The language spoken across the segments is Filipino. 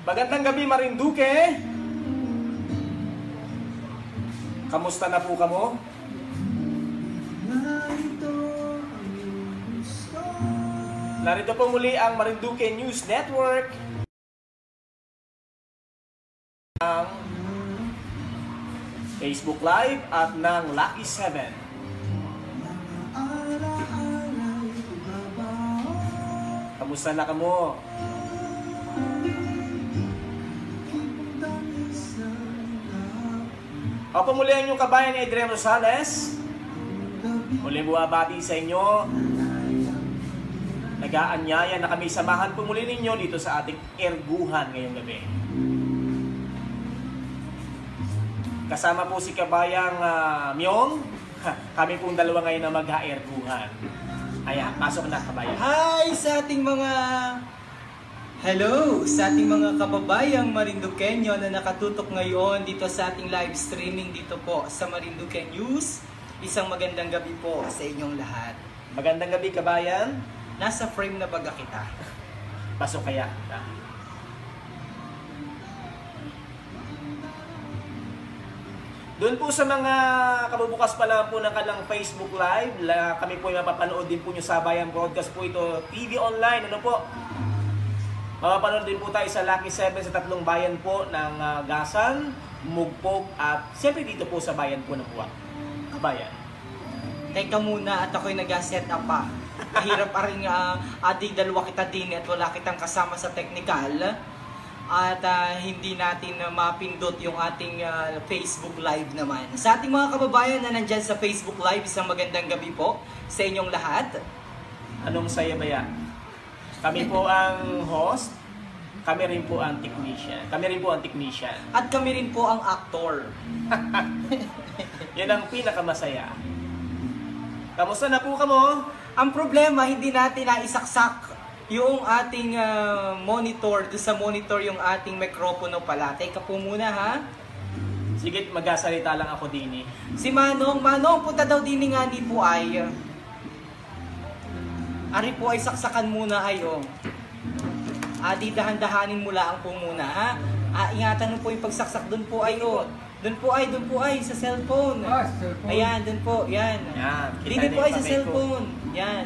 Magandang gabi, Marinduque. Kamusta na po kamo? Narito po muli ang Marinduque News Network. Ang Facebook Live at ng Lucky 7. Kamusta na kamo? Ako muli ang inyong kabayan ni Adrian Rosales. Muli buwabati sa inyo. Nag-aanyaya na kami samahan po muli ninyo dito sa ating erguhan ngayong gabi. Kasama po si kabayang Myong. Kami pong dalawa ngayon na mag-aerguhan. Ayan, pasok na kabayan. Hi sa ating mga... Hello sa ating mga kababayang Marinduqueño na nakatutok ngayon dito sa ating live streaming dito po sa Marinduque News. Isang magandang gabi po sa inyong lahat. Magandang gabi kabayan. Nasa frame na baga kita. Pasok kaya. Doon po sa mga kabubukas pa lang po ng kalang Facebook Live, kami po yung mapapanood din po nyo sa Bayan Broadcast po ito, TV online, ano po? Mapapanood din po tayo sa Lucky 7 sa tatlong bayan po ng Gasan, Mugpog at siyempre dito po sa bayan po ng Buwak. Kabayan. Teka muna at ako'y nag-set up pa. Mahirap pa rin ating dalawa kita din at wala kitang kasama sa technical. At hindi natin mapindot yung ating Facebook Live naman. Sa ating mga kababayan na nandyan sa Facebook Live, isang magandang gabi po sa inyong lahat. Anong saya ba yan? Kami po ang host, kami rin po ang technician. Kami rin po ang technician. At kami rin po ang actor. Yan ang pinakamasaya. Kamusta na po kamo? Ang problema, hindi natin naisaksak yung ating monitor. Doon sa monitor yung ating mikropono pala. Teka po muna ha. Sige, magsasalita lang ako din eh. Si Manong, punta daw din nga ni po ay... Ari po ay saksakan muna ayo. Di dahan-dahanin mo lang po muna ha. Ingatan mo po yung pagsaksak doon po ayo. Doon po ay sa cellphone. Cellphone. Ayan, doon po, yan. Yan. Dito po ay sa cellphone. Yan.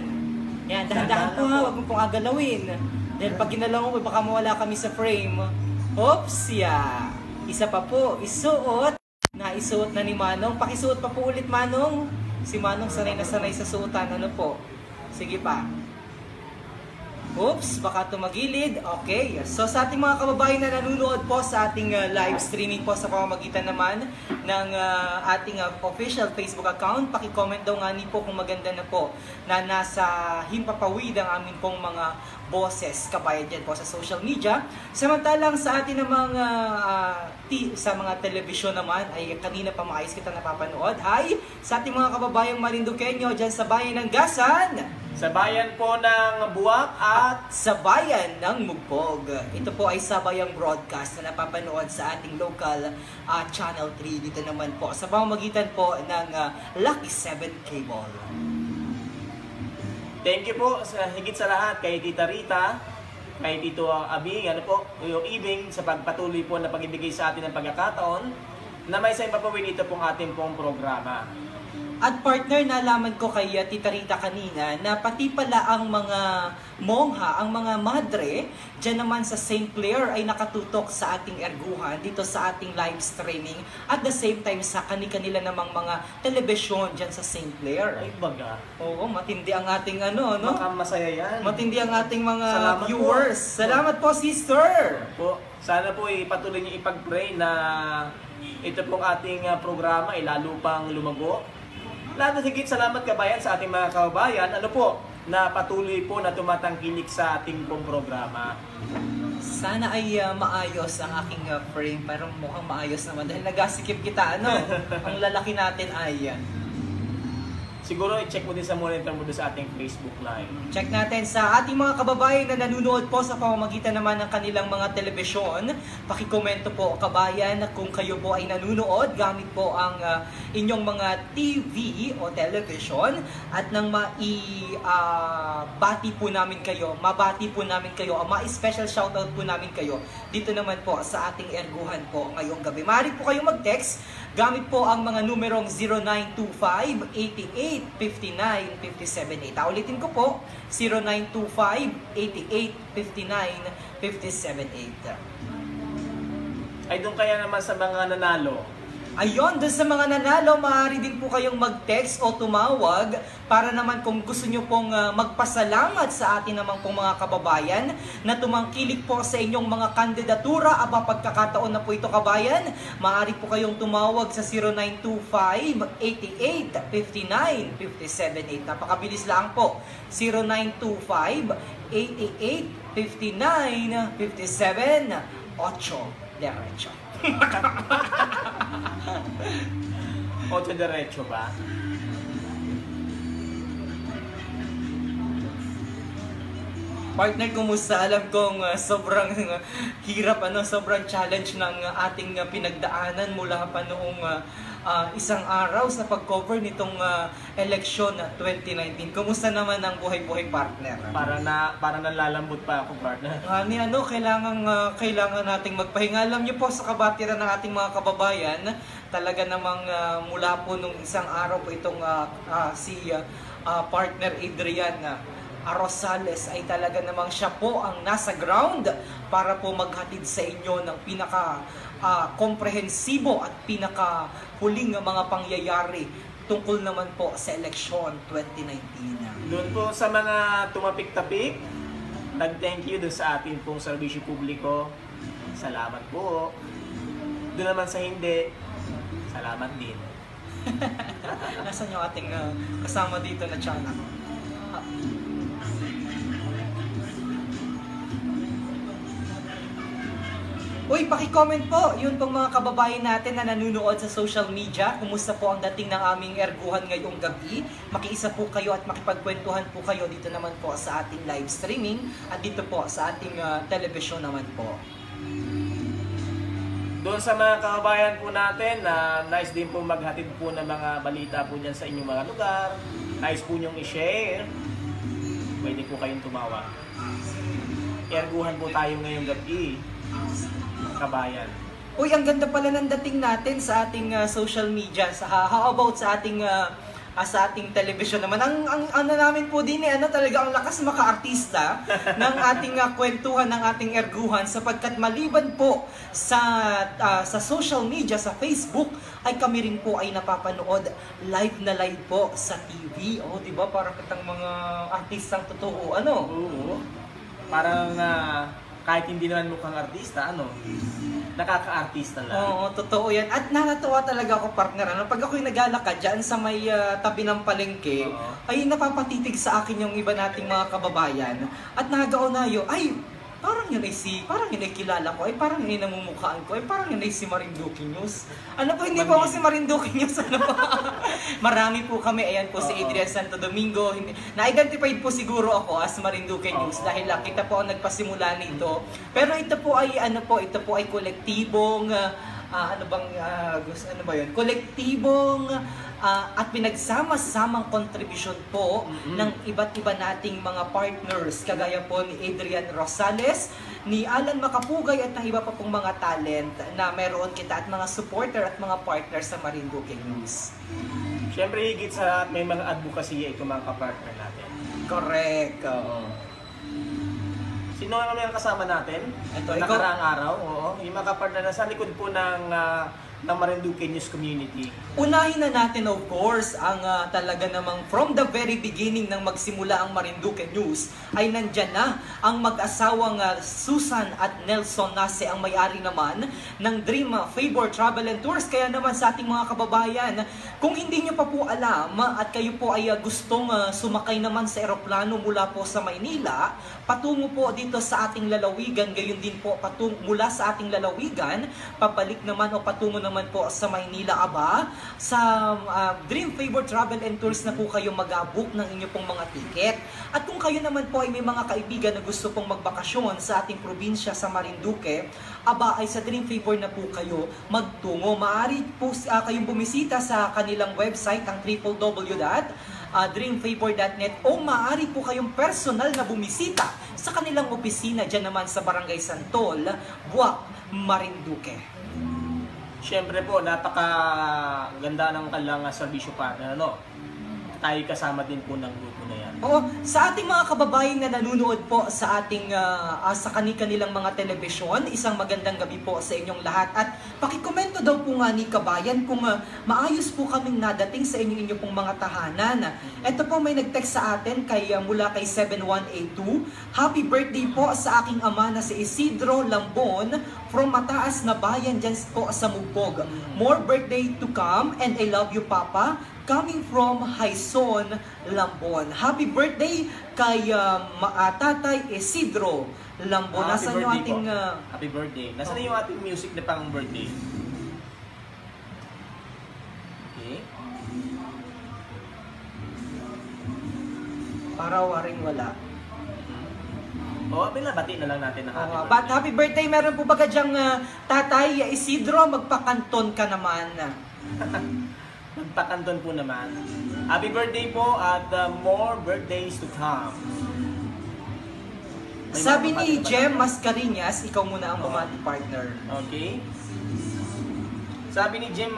Yan, dahan-dahan po ha, huwag mo pong agalawin. Dahil pag ginalaw mo, baka mawala kami sa frame. Oops, ya. Isa pa po, isuot. Naisuot na ni Manong. Pakisuot pa po ulit, Manong. Si Manong sanay na sanay sa suotan. Ano po? Sige pa. Oops, baka tumagilid. Okay. So sa ating mga kababayan na nanonood po sa ating live streaming po sa pamamagitan naman ng ating official Facebook account, paki-comment daw nga ni po kung maganda na po na nasa himpapawid ang amin pong mga boses kabayan dyan po sa social media. Samantalang sa atin namang sa mga telebisyon naman ay kanina pa maayos kita napapanood. Hi sa ating mga kababayang Marinduqueño dyan sa bayan ng Gasan, sa bayan po ng Buwak at sa bayan ng Mugpog. Ito po ay sabayang broadcast na napapanood sa ating local Channel 3 dito naman po sa pamamagitan po ng Lucky 7 Cable. Thank you po sa higit sa lahat kay Tita Rita, kay Tito Abing, ano po, yung Ibing sa pagpatuloy po na pag-ibigay sa atin ng pagkakataon na may sa ipapawin ito pong ating pong programa. At partner, nalaman ko kay Tita Rita kanina na pati pala ang mga mongha, ang mga madre, dyan naman sa St. Clair ay nakatutok sa ating erguhan dito sa ating live streaming at the same time sa kani-kanila namang mga telebisyon dyan sa St. Clair. Ay baga. Oo, matindi ang ating ano, no? Baka masaya yan. Matindi ang ating mga Salamat viewers. Po. Salamat po, sister! Po, sana po ipatuloy niyo ipag-pray na ito pong ating programa ay lalo pang lumago. Lahat na higit salamat kabayan sa ating mga kababayan. Ano po, na patuloy po na tumatangkilik sa ating pong programa. Sana ay maayos ang aking frame. Parang mukhang maayos naman dahil nagasikip kita. Ano? Ang lalaki natin ay... siguro i-check mo din sa monitor mo doon sa ating Facebook Live. Check natin sa ating mga kababayan na nanonood po sa pamamagitan naman ng kanilang mga telebisyon. Pakikomento po kabayan kung kayo po ay nanonood gamit po ang inyong mga TV o television at nang mabati po namin kayo, ma-special shoutout po namin kayo dito naman po sa ating erguhan po ngayong gabi. Maaari po kayong mag-text gamit po ang mga numerong 0925-8859-578. Ulitin ko po, 0925-8859-578. Ay doon kaya naman sa mga nanalo. Ayun, doon sa mga nanalo, maaari din po kayong mag-text o tumawag para naman kung gusto nyo pong magpasalamat sa atin naman pong mga kababayan na tumangkilik po sa inyong mga kandidatura. Aba, pagkakataon na po ito kabayan, maaari po kayong tumawag sa 0925-8859-578. Napakabilis lang po, 0925-8859-578. Diretso. Ocho diretso ba? Partner, kumusta? Alam kong sobrang hirap, sobrang challenge ng ating pinagdaanan mula pa noong isang araw sa pag-cover nitong eleksyon 2019. Kumusta naman ang buhay-buhay, partner? Para nalalambot pa ako, partner. Kailangan nating magpahinga. Alam niyo po sa kabatiran ng ating mga kababayan, talaga namang mula po nung isang araw po itong si partner Adrian Rosales ay talaga namang siya po ang nasa ground para po maghatid sa inyo ng pinaka komprehensibo at pinaka huling mga pangyayari tungkol naman po sa eleksyon 2019. Doon po sa mga tumapik-tapik, nag-thank you doon sa ating pong serbisyo publiko. Salamat po. Doon naman sa hindi, salamat din. Nasaan yung ating kasama dito na channel? Uy, paki-comment po yun pong mga kababayan natin na nanonood sa social media. Kumusta po ang dating ng aming erguhan ngayong gabi? Makiisa po kayo at makipagkwentuhan po kayo dito naman po sa ating live streaming at dito po sa ating television naman po. Doon sa mga kababayan po natin na nice din po maghatid po ng mga balita po dyan sa inyong mga lugar. Nice po nyong i-share. Pwede po kayong tumawag. Erguhan po tayo ngayong gabi. Kabayan. Uy, ang ganda pala ng dating natin sa ating social media. How about sa ating television naman? Ang ano namin po din talaga ang lakas maka-artista ng ating kwentuhan ng ating erguhan sapagkat maliban po sa social media, sa Facebook, ay kami rin po ay napapanood live na live po sa TV. Oh, 'di ba? Parang kitang mga artistang totoo, Oo. Parang kahit hindi naman mukhang artista, nakaka-artista lang. Oo, totoo yan. At nakatawa talaga ako, partner. Pag ako'y naglalakad dyan sa may tabi ng palengke, ay napapatitig sa akin yung iba nating mga kababayan. At nagaunayo, ay, parang yun ay kilala ko, ay parang yun ay namumukhaan ko, ay parang yun ay si Marinduque News. Hindi po ako si Marinduque News, Marami po kami, ayan po si Adrian Santo Domingo. Na-identified po siguro ako as Marinduque News dahil kita po ang nagpasimula nito. Pero ito po ay kolektibong kolektibong at pinagsama-samang kontribusyon po ng iba't iba nating mga partners kagaya po ni Adrian Rosales, ni Alan Makapugay at ng iba pa pong mga talent na meron kita at mga supporter at mga partners sa Marinduque News. Siyempre higit sa may mga advocacy ito mga kapartner natin. Correct. Sino naman ang kasama natin? Ito, nakaraang araw, yung mga kapartner na sa likod po ng Marinduque News Community. Unahin na natin of course ang talaga namang from the very beginning nang magsimula ang Marinduque News ay nandyan na ang mag-asawang Susan at Nelson Nase ang may-ari naman ng Dream Favor Travel and Tours. Kaya naman sa ating mga kababayan, kung hindi nyo pa po alam at kayo po ay gustong sumakay naman sa eroplano mula po sa Maynila patungo po dito sa ating lalawigan, gayon din po mula sa ating lalawigan pabalik naman o patungo naman po sa Maynila, aba, sa Dream Favor Travel and Tours na po kayo mag-book ng inyo pong mga ticket. At kung kayo naman po ay may mga kaibigan na gusto pong magbakasyon sa ating probinsya sa Marinduque, aba ay sa Dream Favor na po kayo magtungo. Maaari po kayong bumisita sa kanilang website, ang www.dreamfavor.net, o maaari po kayong personal na bumisita sa kanilang opisina dyan naman sa Barangay Santol, Buwak, Marinduque. Siyempre po, napakaganda ng kanilang serbisyo partner, ano? Tayo kasama din po ng grupo na yan. Oo, sa ating mga kababayan na nanonood po sa ating sa kanilang mga telebisyon, isang magandang gabi po sa inyong lahat. At pakikomento daw po nga ni Kabayan kung maayos po kaming nadating sa inyo pong mga tahanan. Ito po may nag-text sa atin mula kay 7182. Happy birthday po sa aking ama na si Isidro Lambon from Mataas na Bayan dyan po sa Mugbog. More birthday to come and I love you, Papa. Coming from Haison, Lambon. Happy birthday kay Tatay Isidro Lambon. Nasaan yung ating... Happy birthday. Nasaan yung ating music na pang birthday? Okay. Para waring wala. Pinabati na lang natin ang happy birthday. Meron po ba dyang Tatay Isidro? Magpakanton ka naman. Magpakanton po naman. Happy birthday po at more birthdays to come. Sabi ni Jem Mascarinas, ikaw muna ang bumati partner. Okay. Sabi ni Jem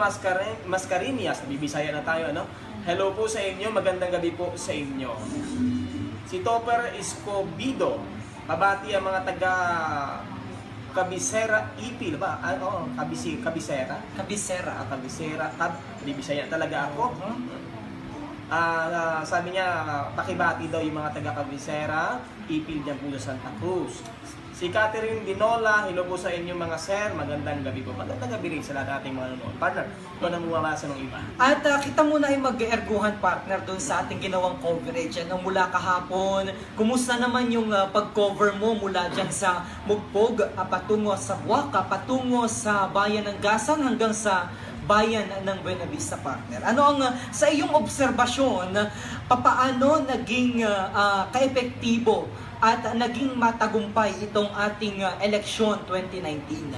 Mascarinas, bibisaya na tayo, ano? Hello po sa inyo, magandang gabi po sa inyo. Si Topper Escobido, pabati ang mga taga Cabisera Ipil ba? Cabisera? Cabisera. Cabisera. Bibisaya talaga ako. Sabi niya, pakibati daw yung mga taga Cabisera Ipil dyan po sa Santa Cruz. Si Catherine Dinola, hello po sa inyo mga sir, magandang gabi po. Magandang gabi rin sa lahat ating mga nanonood. Partner, ito na mumamasa ng iba. At kita muna ay mag-erguhan partner doon sa ating ginawang coverage. Mula kahapon, kumusta naman yung pag-cover mo mula dyan sa Mugpog, patungo sa Buwaka, patungo sa bayan ng Gasan hanggang sa bayan ng Buena Vista partner. Ano ang sa iyong obserbasyon, papaano naging kaepektibo at naging matagumpay itong ating eleksyon 2019?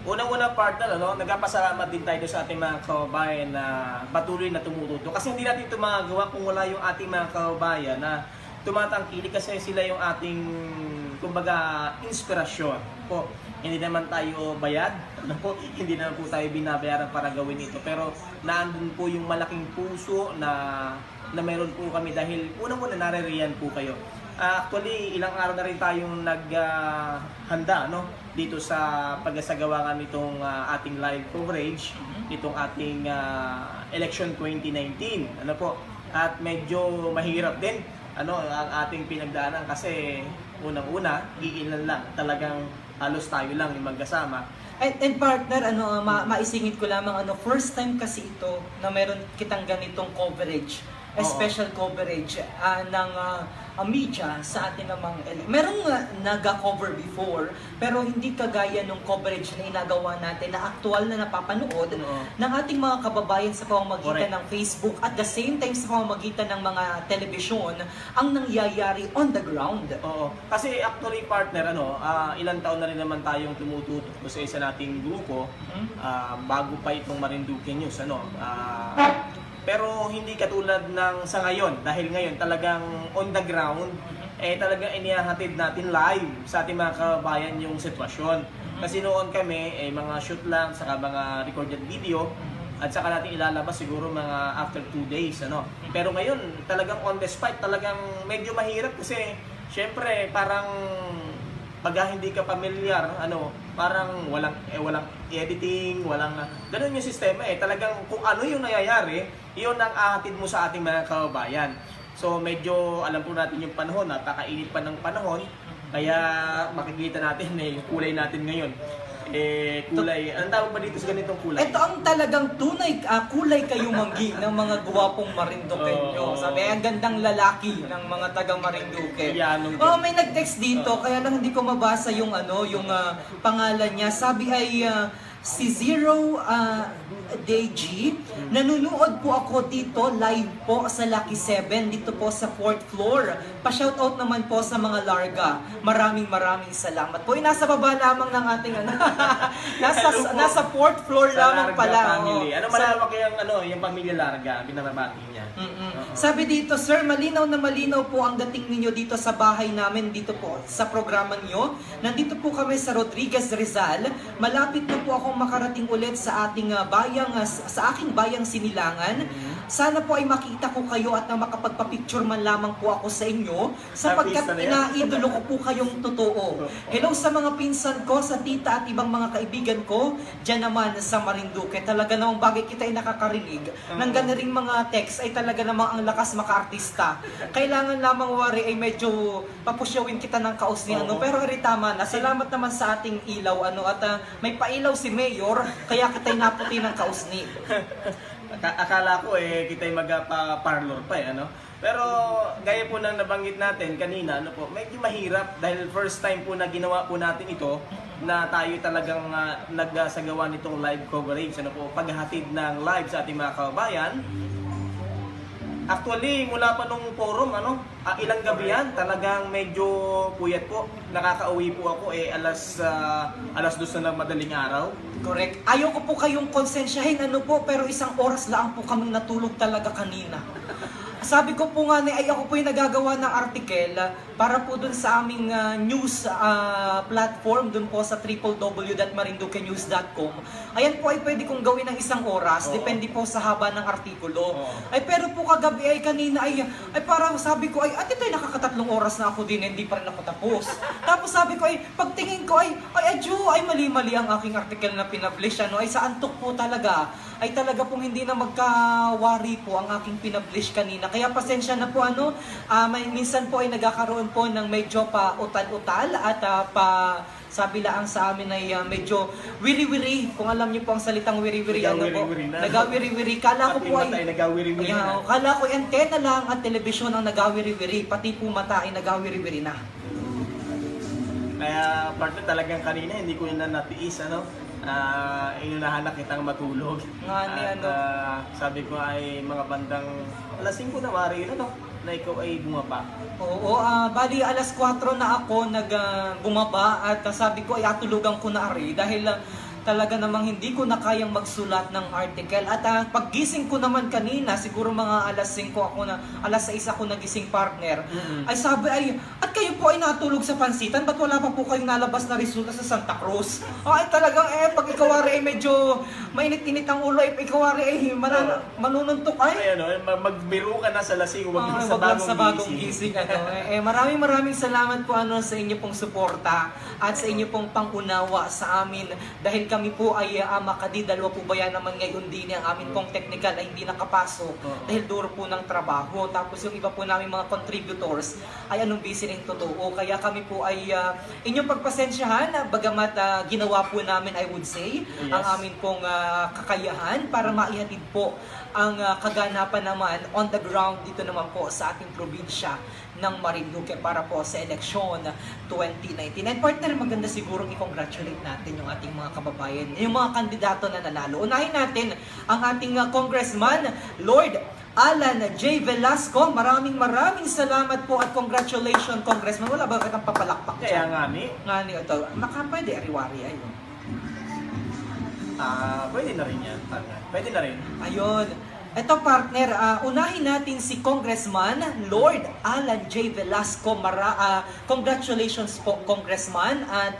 Unang-una partner, nagpapasalamat din tayo sa ating mga kababayan na patuloy na tumututo. Kasi hindi natin ito magagawa kung wala yung ating mga kababayan na tumatangkilik, kasi sila yung ating, kumbaga, inspirasyon. Po, hindi naman tayo bayad, hindi naman po tayo binabayaran para gawin ito. Pero naandun po yung malaking puso na meron po kami dahil unang-una naririyan po kayo. Actually, ilang araw na rin tayong naghanda dito sa pagsasagawa nitong ating live coverage, nitong ating election 2019. At medyo mahirap din ang ating pinagdaanan kasi unang-una, iilan lang, talagang halos tayo lang yung magkasama. And partner, maisingit ko lamang, first time kasi ito na meron kitang ganitong coverage, special coverage ng media sa atin namang merong nag-cover before, pero hindi kagaya nung coverage na inagawa natin na aktual na napapanood ng ating mga kababayan sa pamamagitan ng Facebook at the same time sa pamamagitan ng mga telebisyon ang nangyayari on the ground. Kasi actually partner, ilang taon na rin naman tayong tumututok sa isa nating grupo, bago pa itong Marinduque News, pero hindi katulad ng sa ngayon, dahil ngayon talagang on the ground, talagang inihahatid natin live sa ating mga kababayan yung sitwasyon. Kasi noon kami, mga shoot lang, saka mga recorded video, at saka natin ilalabas siguro mga after 2 days. Pero ngayon, talagang on the spot, talagang medyo mahirap kasi syempre parang pag hindi ka familiar, parang walang editing, ganun yung sistema Talagang kung ano yung nangyayari, iyon ang ahatid mo sa ating mga kababayan. So medyo alam po natin yung panahon, napakainit pa ng panahon, kaya makikita natin yung kulay natin ngayon. Kulay, anong tawag ba dito sa ganitong kulay? Ito ang talagang tunay kulay kayumanggi ng mga guwapong Marinduqueño. Sabi, ang gandang lalaki ng mga taga Marinduque. May nag-text dito, kaya lang hindi ko mabasa yung yung pangalan niya. Sabi ay si Zero Day G. Nanunood po ako dito live po sa Lucky 7 dito po sa 4th floor. Pa-shoutout naman po sa mga larga. Maraming salamat po. Nasa baba lamang ng ating nasa 4th floor Sa lamang Larga pala. family. Ano malawak yung pamilya Larga, binababati niya. Sabi dito, sir, malinaw na malinaw po ang dating ninyo dito sa bahay namin, dito po sa programa nyo. Nandito po kami sa Rodriguez, Rizal. Malapit na po akong makarating ulit sa ating sa aking bayang Sinilangan. Sana po ay makita ko kayo at na makapagpa-picture man lamang po ako sa inyo sapagkat inaidolo ko po kayong totoo. Hello sa mga pinsan ko, sa tita at ibang mga kaibigan ko dyan naman sa Marinduque. Talaga namang bagay kita ay nakakarinig ng ganaring mga text ay talaga namang ang lakas maka-artista. Kailangan lamang wari ay medyo papusyawin kita ng kaos niya, pero tama na. Salamat naman sa ating ilaw at may pailaw si Mayor kaya kita'y naputi ng kaos ni. Akala ko kita'y magpa-parlor pa Pero gaya po nang nabanggit natin kanina, medyo mahirap dahil first time po na ginawa po natin ito na tayo talagang nagsagawa nitong live coverage, paghahatid ng live sa ating mga kababayan. Actually, mula pa nung forum, ilang gabi yan, talagang medyo puyat po. Nakakauwi po ako alas 2 na ng madaling araw. Correct. Ayoko po kayong konsensyahin pero 1 oras lang po kaming natulog talaga kanina. Sabi ko po nga ay ako po yung nagagawa ng article para po dun sa aming news platform, dun po sa www.marinduquenews.com. Ayan po ay pwede kong gawin ng 1 oras, depende po sa haba ng artikulo. Pero po kagabi kanina ay parang sabi ko ito ay nakaka3 oras na ako din, hindi pa rin ako tapos. Tapos sabi ko pagtingin ko ay mali-mali ang aking article na pinablish ay sa antok po talaga. Ay talaga pong hindi na magkawari po ang aking pinablish kanina. Kaya pasensya na po minsan po ay nagkakaroon po ng medyo pa utal-utal at sabi lang sa amin ay medyo wiri-wiri. Kung alam niyo po ang salitang wiri-wiri, nagawiri-wiri. Kala ko po kala ko antena lang at telebisyon ang nagawiri-wiri. Pati po mata ay nagawiri-wiri na. Kaya partner talagang kanina hindi ko na natiis inunahan na kitang matulog. Sabi ko ay mga bandang alas 5 na wari na ikaw ay bumaba. Oo, bali alas 4 na ako bumaba at sabi ko ay atulugan ko na dahil talaga namang hindi ko na kayang magsulat ng article. At paggising ko naman kanina, siguro mga alas 6 alas 6 ako nagising partner. Ay sabi at kayo po ay natulog sa pansitan, ba't wala pa po kayong nalabas na resulta sa Santa Cruz? Ay talagang pag ikawari ay medyo mainit-init ang ulo, ikawari ay manununtok magbiro ka na sa lasing, wag sa bagong gising. Maraming salamat po sa inyo pong suporta at sa inyo pong pangunawa sa amin dahil kami po ay makadi, dalawa po ba yan naman ngayon din ang amin pong technical ay hindi nakapasok dahil duro po ng trabaho. Tapos yung iba po namin mga contributors ay busy rin totoo. Kaya kami po ay inyong pagpasensyahan bagamat ginawa po namin, I would say, ang amin pong kakayahan para maihatid po ang kaganapan naman on the ground dito naman po sa ating probinsya ng Marinduque para po sa eleksyon 2019. And partner, maganda sigurong i-congratulate natin yung ating mga kababayan, yung mga kandidato na nanalo. Unahin natin ang ating Congressman, Lord Alan J. Velasco. Maraming salamat po at congratulations, Congressman. Wala ba kitang papalakpak kaya dyan? Nga ni ito. Pwede, ariwari ay. Pwede na rin yan. Pwede na rin. Ayun. Ito partner, unahin natin si Congressman Lord Alan J. Velasco. Congratulations po, Congressman. At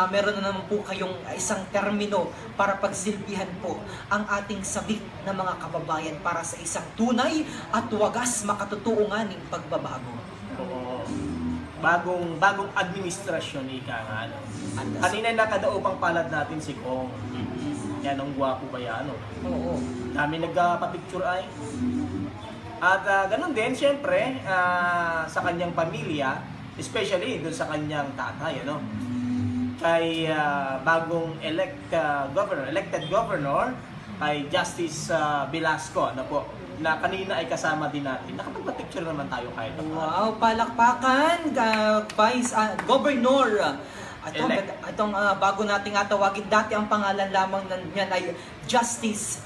meron na naman po kayong isang termino para pagsilbihan po ang ating sabik na mga kababayan para sa isang tunay at wagas makatutuunganing pagbabago. Oo. Bagong administrasyon, Kanina nakadaupang palad natin si Kong. Yan ang gwapo ba yan? Oo. Dami nagpa-picture ay. At ganun din, siyempre, sa kanyang pamilya, especially dun sa kanyang tatay, kay bagong elected governor, kay Justice Velasco, na kanina ay kasama din natin. Nakapagpa-picture naman tayo kahit. Wow, palakpakan, Vice Governor Itong bago nating tawagin, dati ang pangalan lamang niyan ay Justice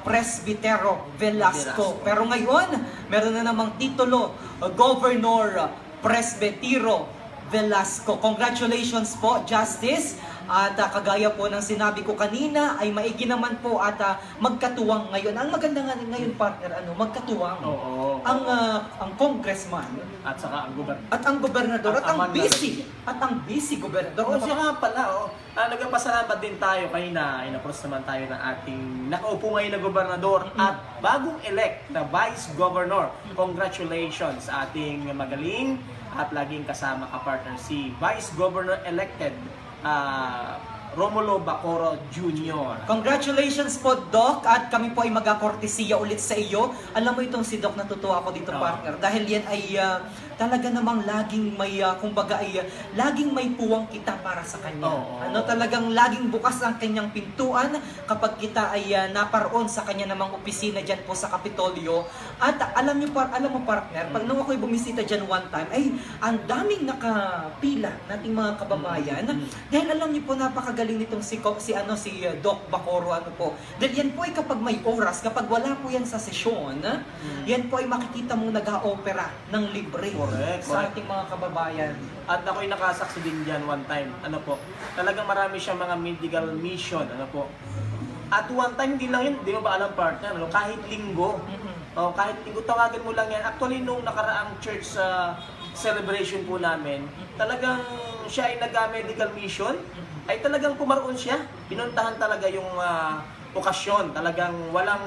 Presbitero Velasco. Pero ngayon, meron na namang titulo, Governor Presbitero Velasco. Congratulations po, Justice. At kagaya po ng sinabi ko kanina, ay maigi naman po at magkatuwang ngayon. Ang maganda nga ngayon, partner, magkatuwang. Ang congressman at saka ang gobernador. At ang gobernador at ang busy. At ang busy gobernador. Siya nga pala, nagpasalamat din tayo kanina. Inapros naman tayo ng ating nakaupo ngayon na gobernador at bagong elect na vice governor. Congratulations sa ating magaling at laging kasama ka-partner si Vice Governor elected Romulo Bacoor Jr. Congratulations po, Doc, at kami po ay magkakortesiya ulit sa iyo. Alam mo itong si Doc, natutuwa ako dito, partner, dahil yan ay talaga namang laging may, kumbaga ay laging may puwang kita para sa kanya. Talagang laging bukas ang kanyang pintuan kapag kita ay naparoon sa kanya namang opisina dyan po sa Kapitolyo. At alam mo, partner, pag nung ako'y bumisita dyan one time, ay ang daming nakapila nating mga kababayan. Dahil alam niyo po, napakagaling nitong si Doc Bacoor, po. Dahil yan po ay kapag may oras, kapag wala po yan sa sesyon, yan po ay makikita mong nag-a-opera ng libre. Sa ating mga kababayan. At ako'y nakasaksi din dyan one time. Talagang marami siyang mga medical mission. At one time, hindi lang yun, di mo ba alam, partner, kahit linggo. Kahit linggo, tawagan mo lang yan. Actually, nung nakaraang church celebration po namin, talagang siya ay nag-medical mission, ay talagang pumaroon siya. Pinuntahan talaga yung okasyon, talagang walang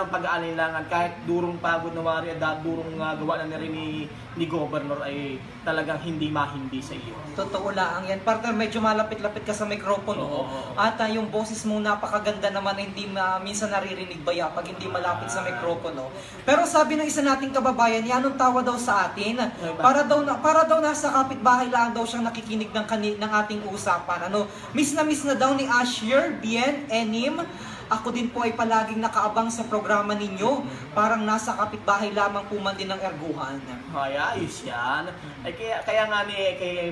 pag-aalinlangan, kahit durong pagod na wari at durong gawa na rin ni Governor ay talagang hindi mahindi sa iyo. Totoo lang yan. Partner, medyo malapit-lapit ka sa mikropono. At yung boses mo napakaganda naman, hindi minsan naririnig ba yan pag hindi malapit sa mikropono. Pero sabi ng isa nating kababayan, anong tawa daw sa atin? Para daw nasa kapitbahay lang daw siyang nakikinig ng ating usapan. Miss na daw ni Asher, Bien, Enim. Ako din po ay palaging nakaabang sa programa ninyo. Parang nasa kapitbahay lamang po man din ng erguhan. Ay, ayos yan. Ay, kaya nga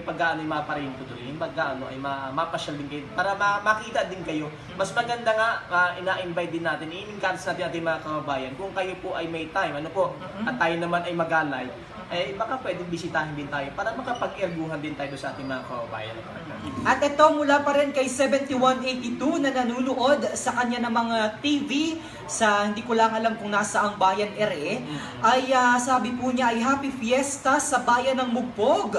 pag maparin tutuloy, ay mapasyal din kayo, para makita din kayo. Mas maganda nga, ina-invite din natin, i-encourage natin ating mga kababayan. Kung kayo po ay may time, at tayo naman ay magalay, baka pwedeng bisitahin din tayo para makapag-erguhan din tayo sa ating mga kababayan. At ito mula pa rin kay 7182 na nanunood sa kanya ng mga TV sa hindi ko lang alam kung nasa ang bayan ere, ay sabi po niya ay Happy Fiesta sa bayan ng Mugpog.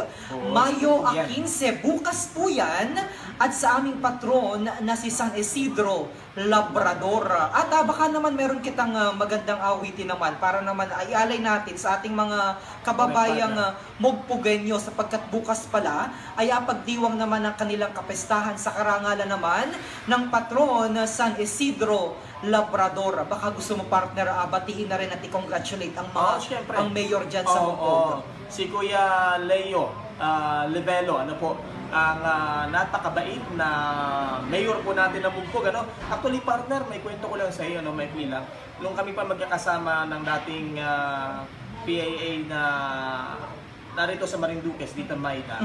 Mayo 15, bukas po yan, at sa aming patron na si San Isidro Labrador. At baka naman meron kitang magandang awitin naman para naman ay alay natin sa ating mga kababayang Mugpogenyo, sapagkat bukas pala ay pagdiwang naman ng kanilang kapestahan sa karangalan naman ng patron San Isidro Labrador. Baka gusto mo, partner, batiin na rin at i-congratulate ang ang mayor dyan sa Mugpog. Si Kuya Leo Lebelo, ang napakabait na mayor po natin ng Mugpog. Actually, partner, may kwento ko lang sa iyo, may pila. Nung kami pa magkakasama ng dating PAA na narito sa Marinduques, dito Maida,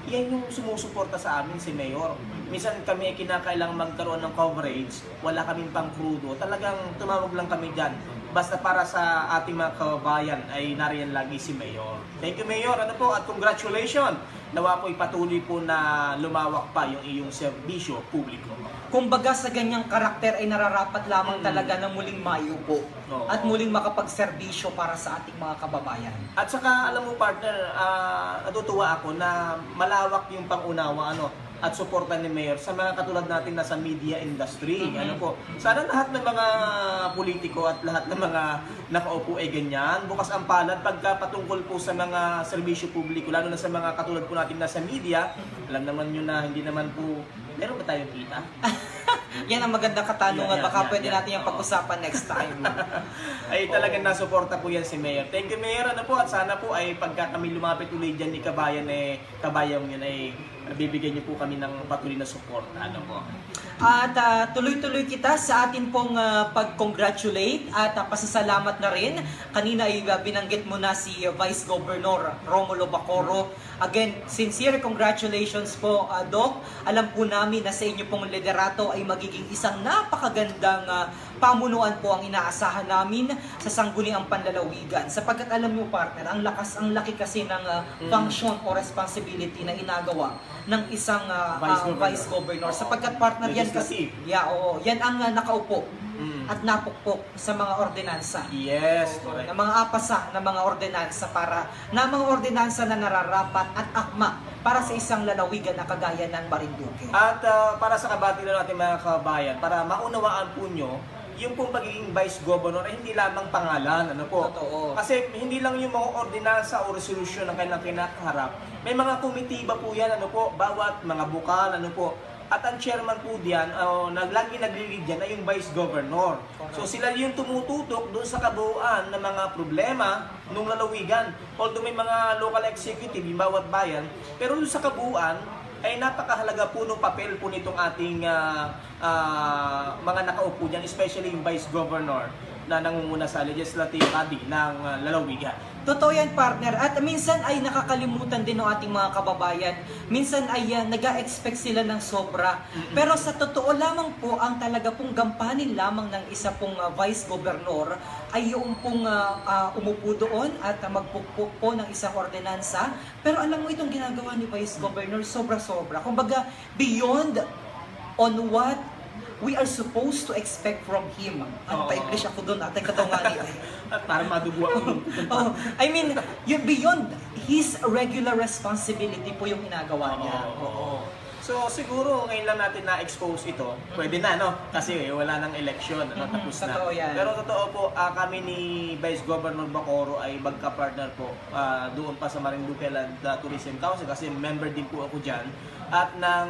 yan yung sumusuporta sa amin, si Mayor. Minsan kami kinakailangan magkaroon ng coverage, wala kaming pang krudo, talagang tumawag lang kami dyan. Basta para sa ating mga kababayan ay nariyan lagi si Mayor. Thank you, Mayor. At congratulations. Nawa po ipatuloy po na lumawak pa yung iyong serbisyo publiko. Kumbaga sa ganyang karakter ay nararapat lamang talaga na muling mayupo at muling makapagserbisyo para sa ating mga kababayan. At saka alam mo, partner, natutuwa ako na malawak yung pangunawa at suporta ni Mayor sa mga katulad natin na sa media industry. Sana lahat ng mga politiko at lahat ng mga nakaupo ay ganyan. Bukas ang palad pagka patungkol po sa mga serbisyo publiko, lalo na sa mga katulad po natin na sa media. Alam naman nyo na hindi naman po, meron ba tayong kita? Yan ang magandang katanungan. Baka pwede natin yung pag-usapan next time. Ay talagang nasuporta po yan si Mayor. Thank you, Mayor. At sana po ay pagka kami lumapit ulit dyan ni Kabayan, kabayang yun ay bibigyan niyo po kami ng patuloy na support. Ano po? At tuloy-tuloy kita sa atin pong pag-congratulate at pasasalamat na rin. Kanina ay binanggit mo na si Vice Governor Romulo Bacoor. Again, sincere congratulations po, Doc. Alam po namin na sa inyo pong liderato ay magiging isang napakagandang pamunuan po ang inaasahan namin sa sangguniang panlalawigan. Sapagkat alam nyo, partner, ang laki kasi ng function o responsibility na inagawa ng isang Vice Governor. Sapagkat, partner, yan kasi, yan ang nakaupo at napukpok sa mga ordinansa. Yes, correct. Na mga apasa na mga ordinansa mga ordinansa na nararapat at akma para sa isang lalawigan na kagaya ng Marinduque. At para sa kabati na natin mga kabayan, para maunawaan po nyo, yung pong pagiging Vice Governor ay hindi lamang pangalan, ano po? Totoo. Kasi hindi lang yung mga ordinansa o resolution ng kanilang kinakaharap. May mga komitiba po yan, ano po, bawat mga bukal, ano po. At ang chairman po diyan, lagi nagli-lead dyan ay yung Vice Governor. So sila yung tumututok doon sa kabuuan ng mga problema ng lalawigan. Although may mga local executive, yung bawat bayan, pero doon sa kabuuan, ay napakahalaga po ng papel po nitong ating mga nakaupo dyan, especially yung Vice Governor na nangunguna sa legislative body ng lalawigan. Totoo yan, partner. At minsan ay nakakalimutan din ng ating mga kababayan. Minsan ay nag-a-expect sila ng sobra. Pero sa totoo lamang po, ang talaga pong gampanin lamang ng isa pong Vice Governor ay yung pong umupo doon at magpukpuk po ng isang ordinansa. Pero alam mo itong ginagawa ni Vice Governor, sobra-sobra. Kumbaga, beyond on what we are supposed to expect from him. Ang pa-English ako doon, atay katawali. Para madugwa ko. I mean, yung beyond his regular responsibility po yung ginagawa niya. So siguro ngayon lang natin na-expose ito. Pwede na, no? Kasi wala nang election, tapos na. Pero totoo po, kami ni Vice Governor Bacoor ay magka-partner po doon pa sa Marinduque Land Tourism Council kasi member din po ako dyan at ng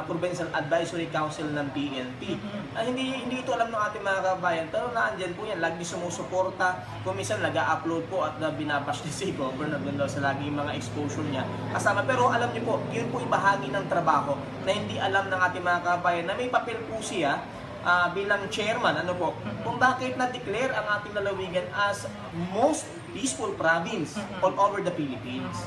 Provincial Advisory Council ng PNP. Hindi ito alam ng ating mga kabayan, pero naandyan po yan, lagi sumusuporta. Kung minsan nag-upload po at binabash din si Governor doon sa laging mga exposure niya kasama. Pero alam niyo po, yun po ibahagi ng trabaho na hindi alam ng ating mga kabayan na may papel po siya bilang chairman, ano po, kung bakit na-declare ang ating lalawigan as most peaceful province all over the Philippines.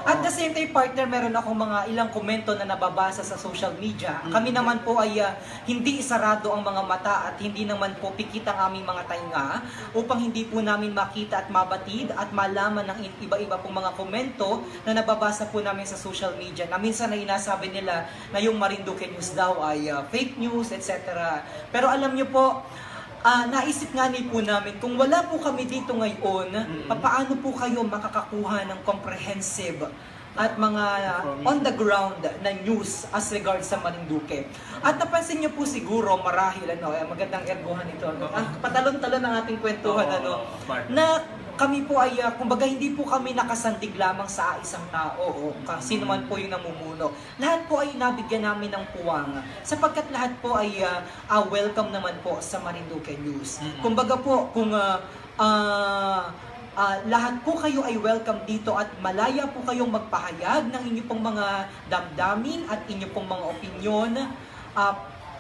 At the same time, partner, meron akong mga ilang komento na nababasa sa social media. Kami naman po ay hindi isarado ang mga mata at hindi naman po pikit ang aming mga tainga upang hindi po namin makita at mabatid at malaman ng iba-iba pong mga komento na nababasa po namin sa social media na minsan na inasabi nila na yung Marinduque News daw ay fake news, etc. Pero alam nyo po, naisip nga po namin, kung wala po kami dito ngayon, paano po kayo makakakuha ng comprehensive at mga on the ground na news as regards sa Marinduque. At napansin nyo po siguro, marahil, magandang ergohan ito, patalon-talon ng ating kwentuhan, na kami po ay, kumbaga hindi po kami nakasandig lamang sa isang tao o sino man po yung namumuno. Lahat po ay nabigyan namin ng puwang sapagkat lahat po ay welcome naman po sa Marinduque News. Kumbaga po, kung lahat po kayo ay welcome dito at malaya po kayong magpahayag ng inyong pong mga damdamin at inyong pong mga opinyon.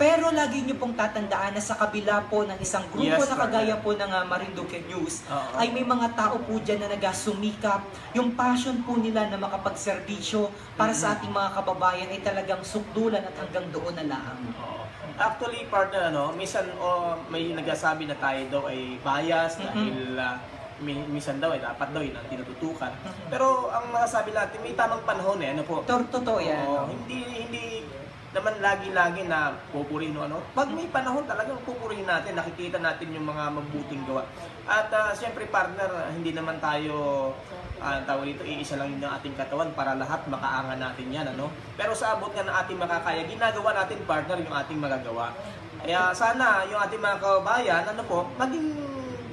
Pero lagi niyo pong tatandaan na sa kabila po ng isang grupo na kagaya po ng Marinduque News, ay may mga tao po dyan na nagasumikap. Yung passion po nila na makapagserbisyo para sa ating mga kababayan ay talagang sukdulan at hanggang doon na lang. Actually, partner, minsan may nagsasabi na tayo daw ay bias dahil minsan daw ay dapat daw yun ang tinututukan. Pero ang masasabi natin, may tamang panahon po. Totoo yan. Hindi naman lagi-lagi na pupurihin pag may panahon talagang pupurihin natin, nakikita natin yung mga mabuting gawa. At siyempre partner, hindi naman tayo tawag dito, iisa lang yung ating katawan para lahat makaangan natin yan, Pero sa abot nga ng ating makakaya, ginagawa natin partner yung ating magagawa. Kaya sana yung ating mga kababayan, maging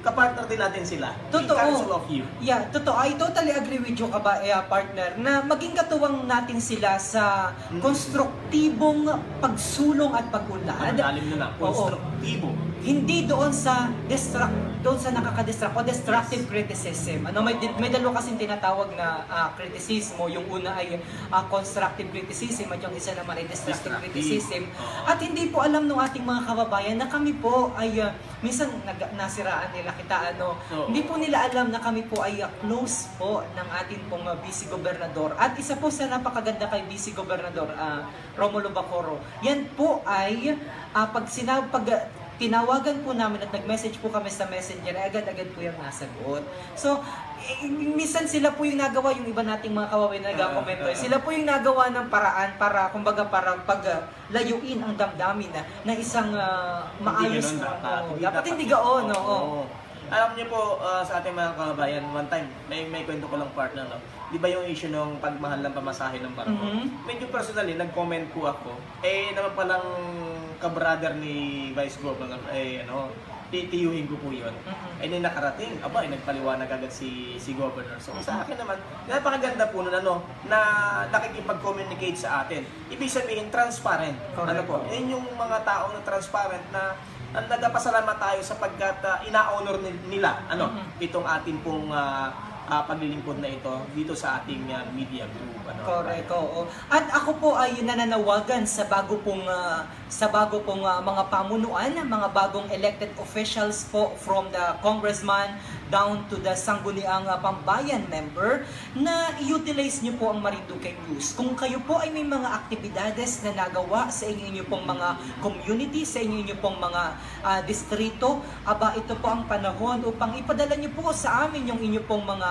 kapartner din natin sila. Totoo. In council of you. Yeah, totoo. I totally agree with you, partner, na maging katuwang natin sila sa konstruktibong pagsulong at pag-unlad. Malalim na lang, konstruktibo. Hindi doon sa nakaka-distract o destructive criticism. May dalawa kasing tinatawag na kritisismo. Yung una ay constructive criticism at yung isa naman ay destructive criticism. At hindi po alam ng ating mga kababayan na kami po ay minsan nasiraan nila kita hindi po nila alam na kami po ay close po ng ating pong Vice Gobernador. At isa po sa napakaganda kay Vice Gobernador Romulo Bacoor. Yan po ay pag tinawagan po namin at nag-message po kami sa messenger, agad-agad po yung nasagot. So, minsan sila po yung nagawa, yung iba nating mga kawain na nag-komento, sila po yung nagawa ng paraan para, kumbaga, para paglayuin ang damdamin na isang maayos na. Dapat hindi gaon, Alam niyo po sa ating mga kababayan, one time, may kwento ko lang partner, no? Di ba yung issue ng pagmahal ng pamasahe ng barko? Medyo personally, nag-comment po ako. Naman palang ka-brother ni Vice Governor, titiyuhin ko po yun. Nakarating, nagpaliwanag agad si Governor. So sa akin naman, napakaganda po nun, na nakikipag-communicate sa atin. Ibig sabihin, transparent. Yun yung mga taong na transparent na nagpasalamat tayo sapagkat ina-honor nila itong ating pong paglilingkod na ito dito sa ating media group. Correct, oo. At ako po ay nananawagan sa bago pong mga pamunuan, mga bagong elected officials po from the congressman down to the sangguniang pambayan member na i-utilize nyo po ang Marinduque News. Kung kayo po ay may mga aktibidades na nagawa sa inyo pong mga community, sa inyo pong mga distrito, ito po ang panahon upang ipadala nyo po sa amin yung inyo pong mga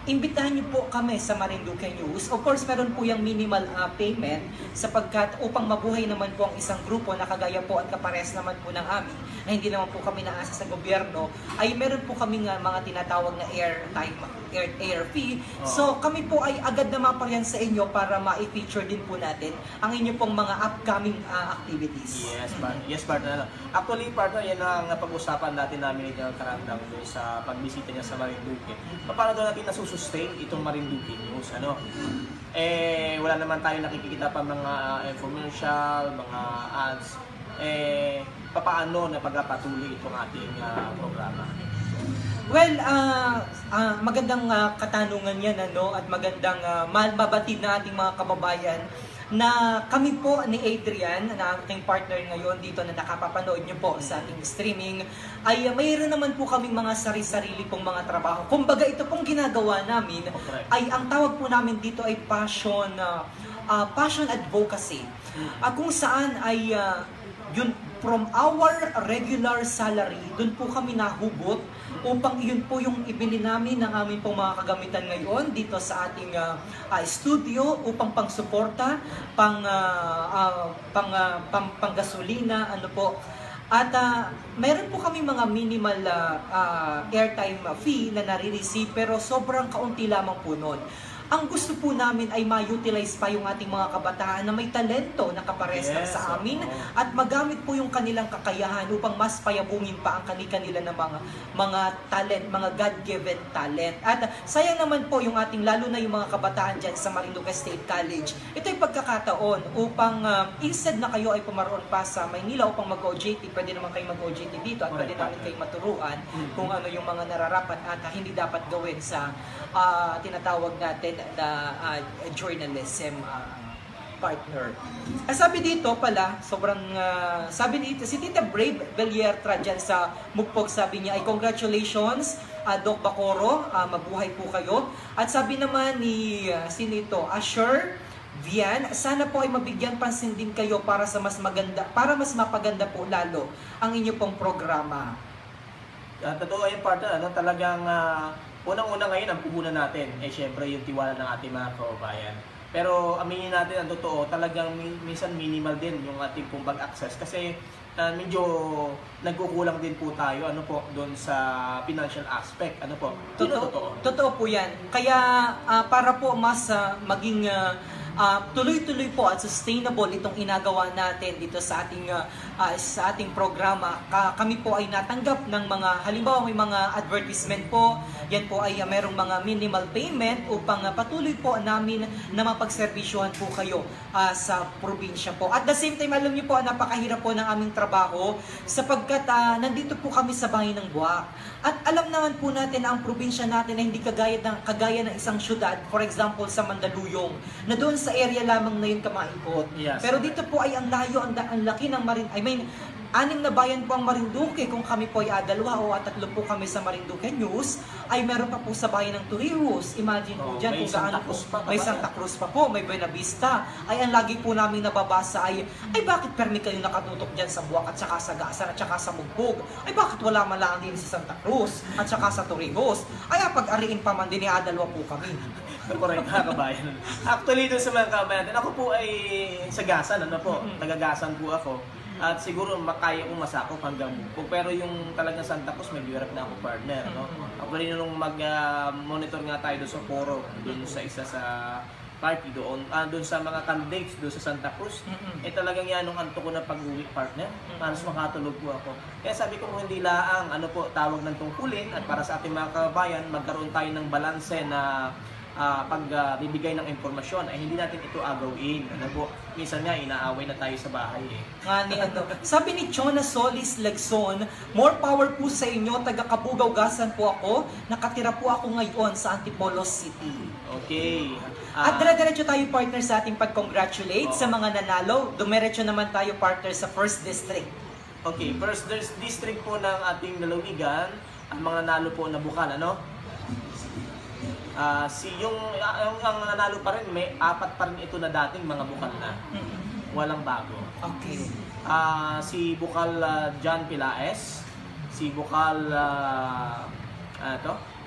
imbitahan niyo po kami sa Marinduque News. Of course, meron po yung minimal payment sapagkat upang mabuhay naman po ang isang grupo na kagaya po at kapares naman po ng amin na hindi naman po kami naasa sa gobyerno, ay meron po kami mga tinatawag na air fee. So kami po ay agad na mapariyan sa inyo para ma-feature din po natin ang inyo pong mga upcoming activities. Yes, partner. Actually, partner, yan ang pag-usapan namin ito karandang sa pagbisita niya sa Marinduque. Paano daw natin nasusustain itong Marinduque News? Wala naman tayo nakikita pa mga infomercial, mga ads. Paano na pagpapatuloy itong ating programa? Well, magandang katanungan yan, at magandang mabatid na ating mga kababayan na kami po ni Adrian, na ating partner ngayon dito na nakapapanood nyo po sa ating streaming, ay mayroon naman po kaming mga sarili pong mga trabaho. Kumbaga ito pong ginagawa namin, ay ang tawag po namin dito ay passion advocacy. Kung saan ay yun, from our regular salary, dun po kami nahugot upang iyon po yung ibili namin ng aming pong mga kagamitan ngayon dito sa ating studio upang pang-suporta, pang-gasolina, At meron po kami mga minimal airtime fee na nare-receive pero sobrang kaunti lamang po nun. Ang gusto po namin ay ma-utilize pa yung ating mga kabataan na may talento na kapares sa amin at magamit po yung kanilang kakayahan upang mas payabungin pa ang kanila na mga talent, mga God-given talent. At sayang naman po yung ating, lalo na yung mga kabataan dyan sa Marinduque State College. Ito ay pagkakataon upang instead na kayo ay pumaroon pa sa Maynila upang mag-OJT, pwede naman kayo mag-OJT dito at pwede namin kayo maturuan kung ano yung mga nararapat at hindi dapat gawin sa tinatawag natin na journalism partner. Sabi dito pala, sabi dito, si Tita Brave Beliertra dyan sa Mugpog, sabi niya ay congratulations Doc Bacoor, mabuhay po kayo. At sabi naman ni sinito, Asher Vian, sana po ay mabigyan pansin din kayo para mas mapaganda po lalo ang inyo pong programa. Totoo yung partner, talagang unang-una ngayon ang puhunan natin, syempre yung tiwala ng ating mga kababayan. Pero aminin natin ang totoo, talagang minsan minimal din yung ating pong access kasi medyo nagkukulang din po tayo doon sa financial aspect. Totoo po yan. Kaya para po mas maging tuloy-tuloy po at sustainable itong inagawa natin dito sa ating programa. Kami po ay natanggap ng mga, halimbawa may mga advertisement po, yan po ay merong mga minimal payment upang patuloy po namin na mapagservisyohan po kayo sa probinsya po. At the same time, alam niyo po, napakahirap po ng aming trabaho sapagkat nandito po kami sa bahay ng Buwak. At alam naman po natin na ang probinsya natin ay hindi kagaya ng isang syudad, for example sa Mandaluyong, na doon sa area lamang na yun ka maikot. Yes. Pero dito po ay ang layo, ang laki ng anim na bayan po ang Marinduque. Kung kami po ay 2 o 3 po kami sa Marinduque News, ay meron pa po sa bayan ng Torrijos. Imagine po dyan kung gaano po. May Santa Cruz pa po, may Buena Vista. Ay ang lagi po namin nababasa ay bakit permi kayo nakatutok dyan sa Buwak at saka sa Gasan at saka sa Mugbog? Ay bakit wala man lang din sa Santa Cruz at saka sa Torrijos? Ay pag-ariin pa man din, 2 po kami. Correct, kabayan. Actually, doon sa mga kabayan, ako po ay sa Gasan, taga-Gasan po ako. At siguro makaya kong masakop hanggang Mugbog. Pero yung talagang Santa Cruz, may hirap na ako partner. Actually, nung mag-monitor nga tayo doon sa Poro, doon sa isa sa party doon sa mga candidates doon sa Santa Cruz, talagang yan nung anto ko na pag-uwi partner, halos makatulog po ako. Kaya sabi ko kung hindi laang tawag ng tungkulin at para sa ating mga kabayan, magkaroon tayo ng balanse na pagbibigay ng impormasyon ay hindi natin ito agawin. Minsan nga inaaway na tayo sa bahay Sabi ni Chona Solis Legson, more power po sa inyo, taga Kabugaw-Gasan po ako, nakatira po ako ngayon sa Antipolo City. Okay. At dire-diretso tayo partner sa ating pag-congratulate sa mga nanalo. Dumiretso naman tayo partner sa First District. Okay, First District po ng ating lalawigan, ang mga nalo po na bukal, ang nanalo pa rin, may 4 pa rin ito na dating mga bukal na. Walang bago. Okay. Si Bukal John Pilaes, si Bukal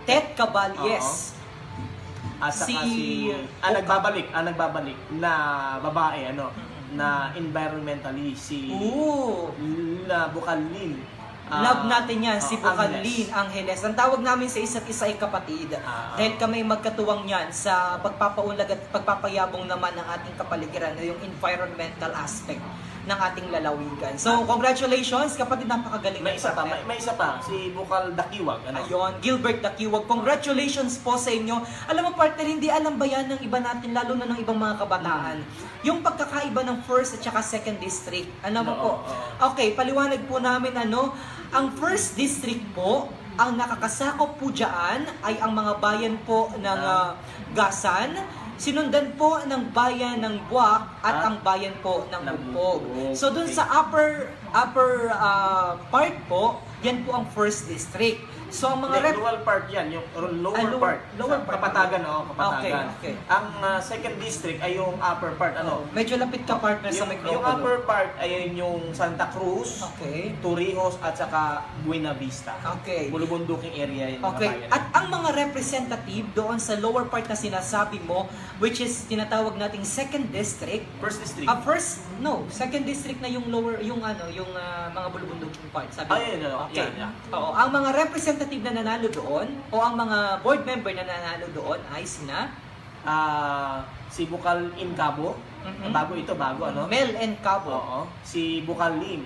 Ted Caballes. At saka nagbabalik na babae na environmentalist, si na Bukal Lin. Love natin yan, si Bukal Lin Angeles. Ang tawag namin sa isa't isa ay kapatid. Dahil kami magkatuwang yan sa pagpapaunlad at pagpapayabong naman ng ating kapaligiran, yung environmental aspect ng ating lalawigan. So, congratulations, kapatid, napakagaling. May isa pa, si Bukal Dakiwag. Ayun, Gilbert Dakiwag. Congratulations po sa inyo. Alam mo, partner, hindi alam ba yan ng iba natin, lalo na ng ibang mga kabataan? Yung pagkakaiba ng first at saka second district. Okay, paliwanag po namin ang first district po, ang nakakasakop po dyan ay ang mga bayan po ng Gasan, sinundan po ng bayan ng Buwak at ang bayan po ng Mugbog. So dun sa upper part po, yan po ang first district. So ang mga lower part yan, yung lower part. Kapatagan, Kapatagan. Okay. Ang second district ay yung upper part, Medyo lapit ka partner sa microphone. Yung upper part ay yung Santa Cruz, Torrijos at saka Buena Vista. Okay. Bulubunduking area yun. Okay. At ang mga representative doon sa lower part na sinasabi mo, which is tinatawag nating second district. First district. Second district na yung lower, yung mga bulubunduking part. Sabi Okay. Oo, ang mga representative na nanalo doon o ang mga board member na nanalo doon ay sina si Bukal Incabo. Bago Mel Incabo. Oo. Si Bukal Lim.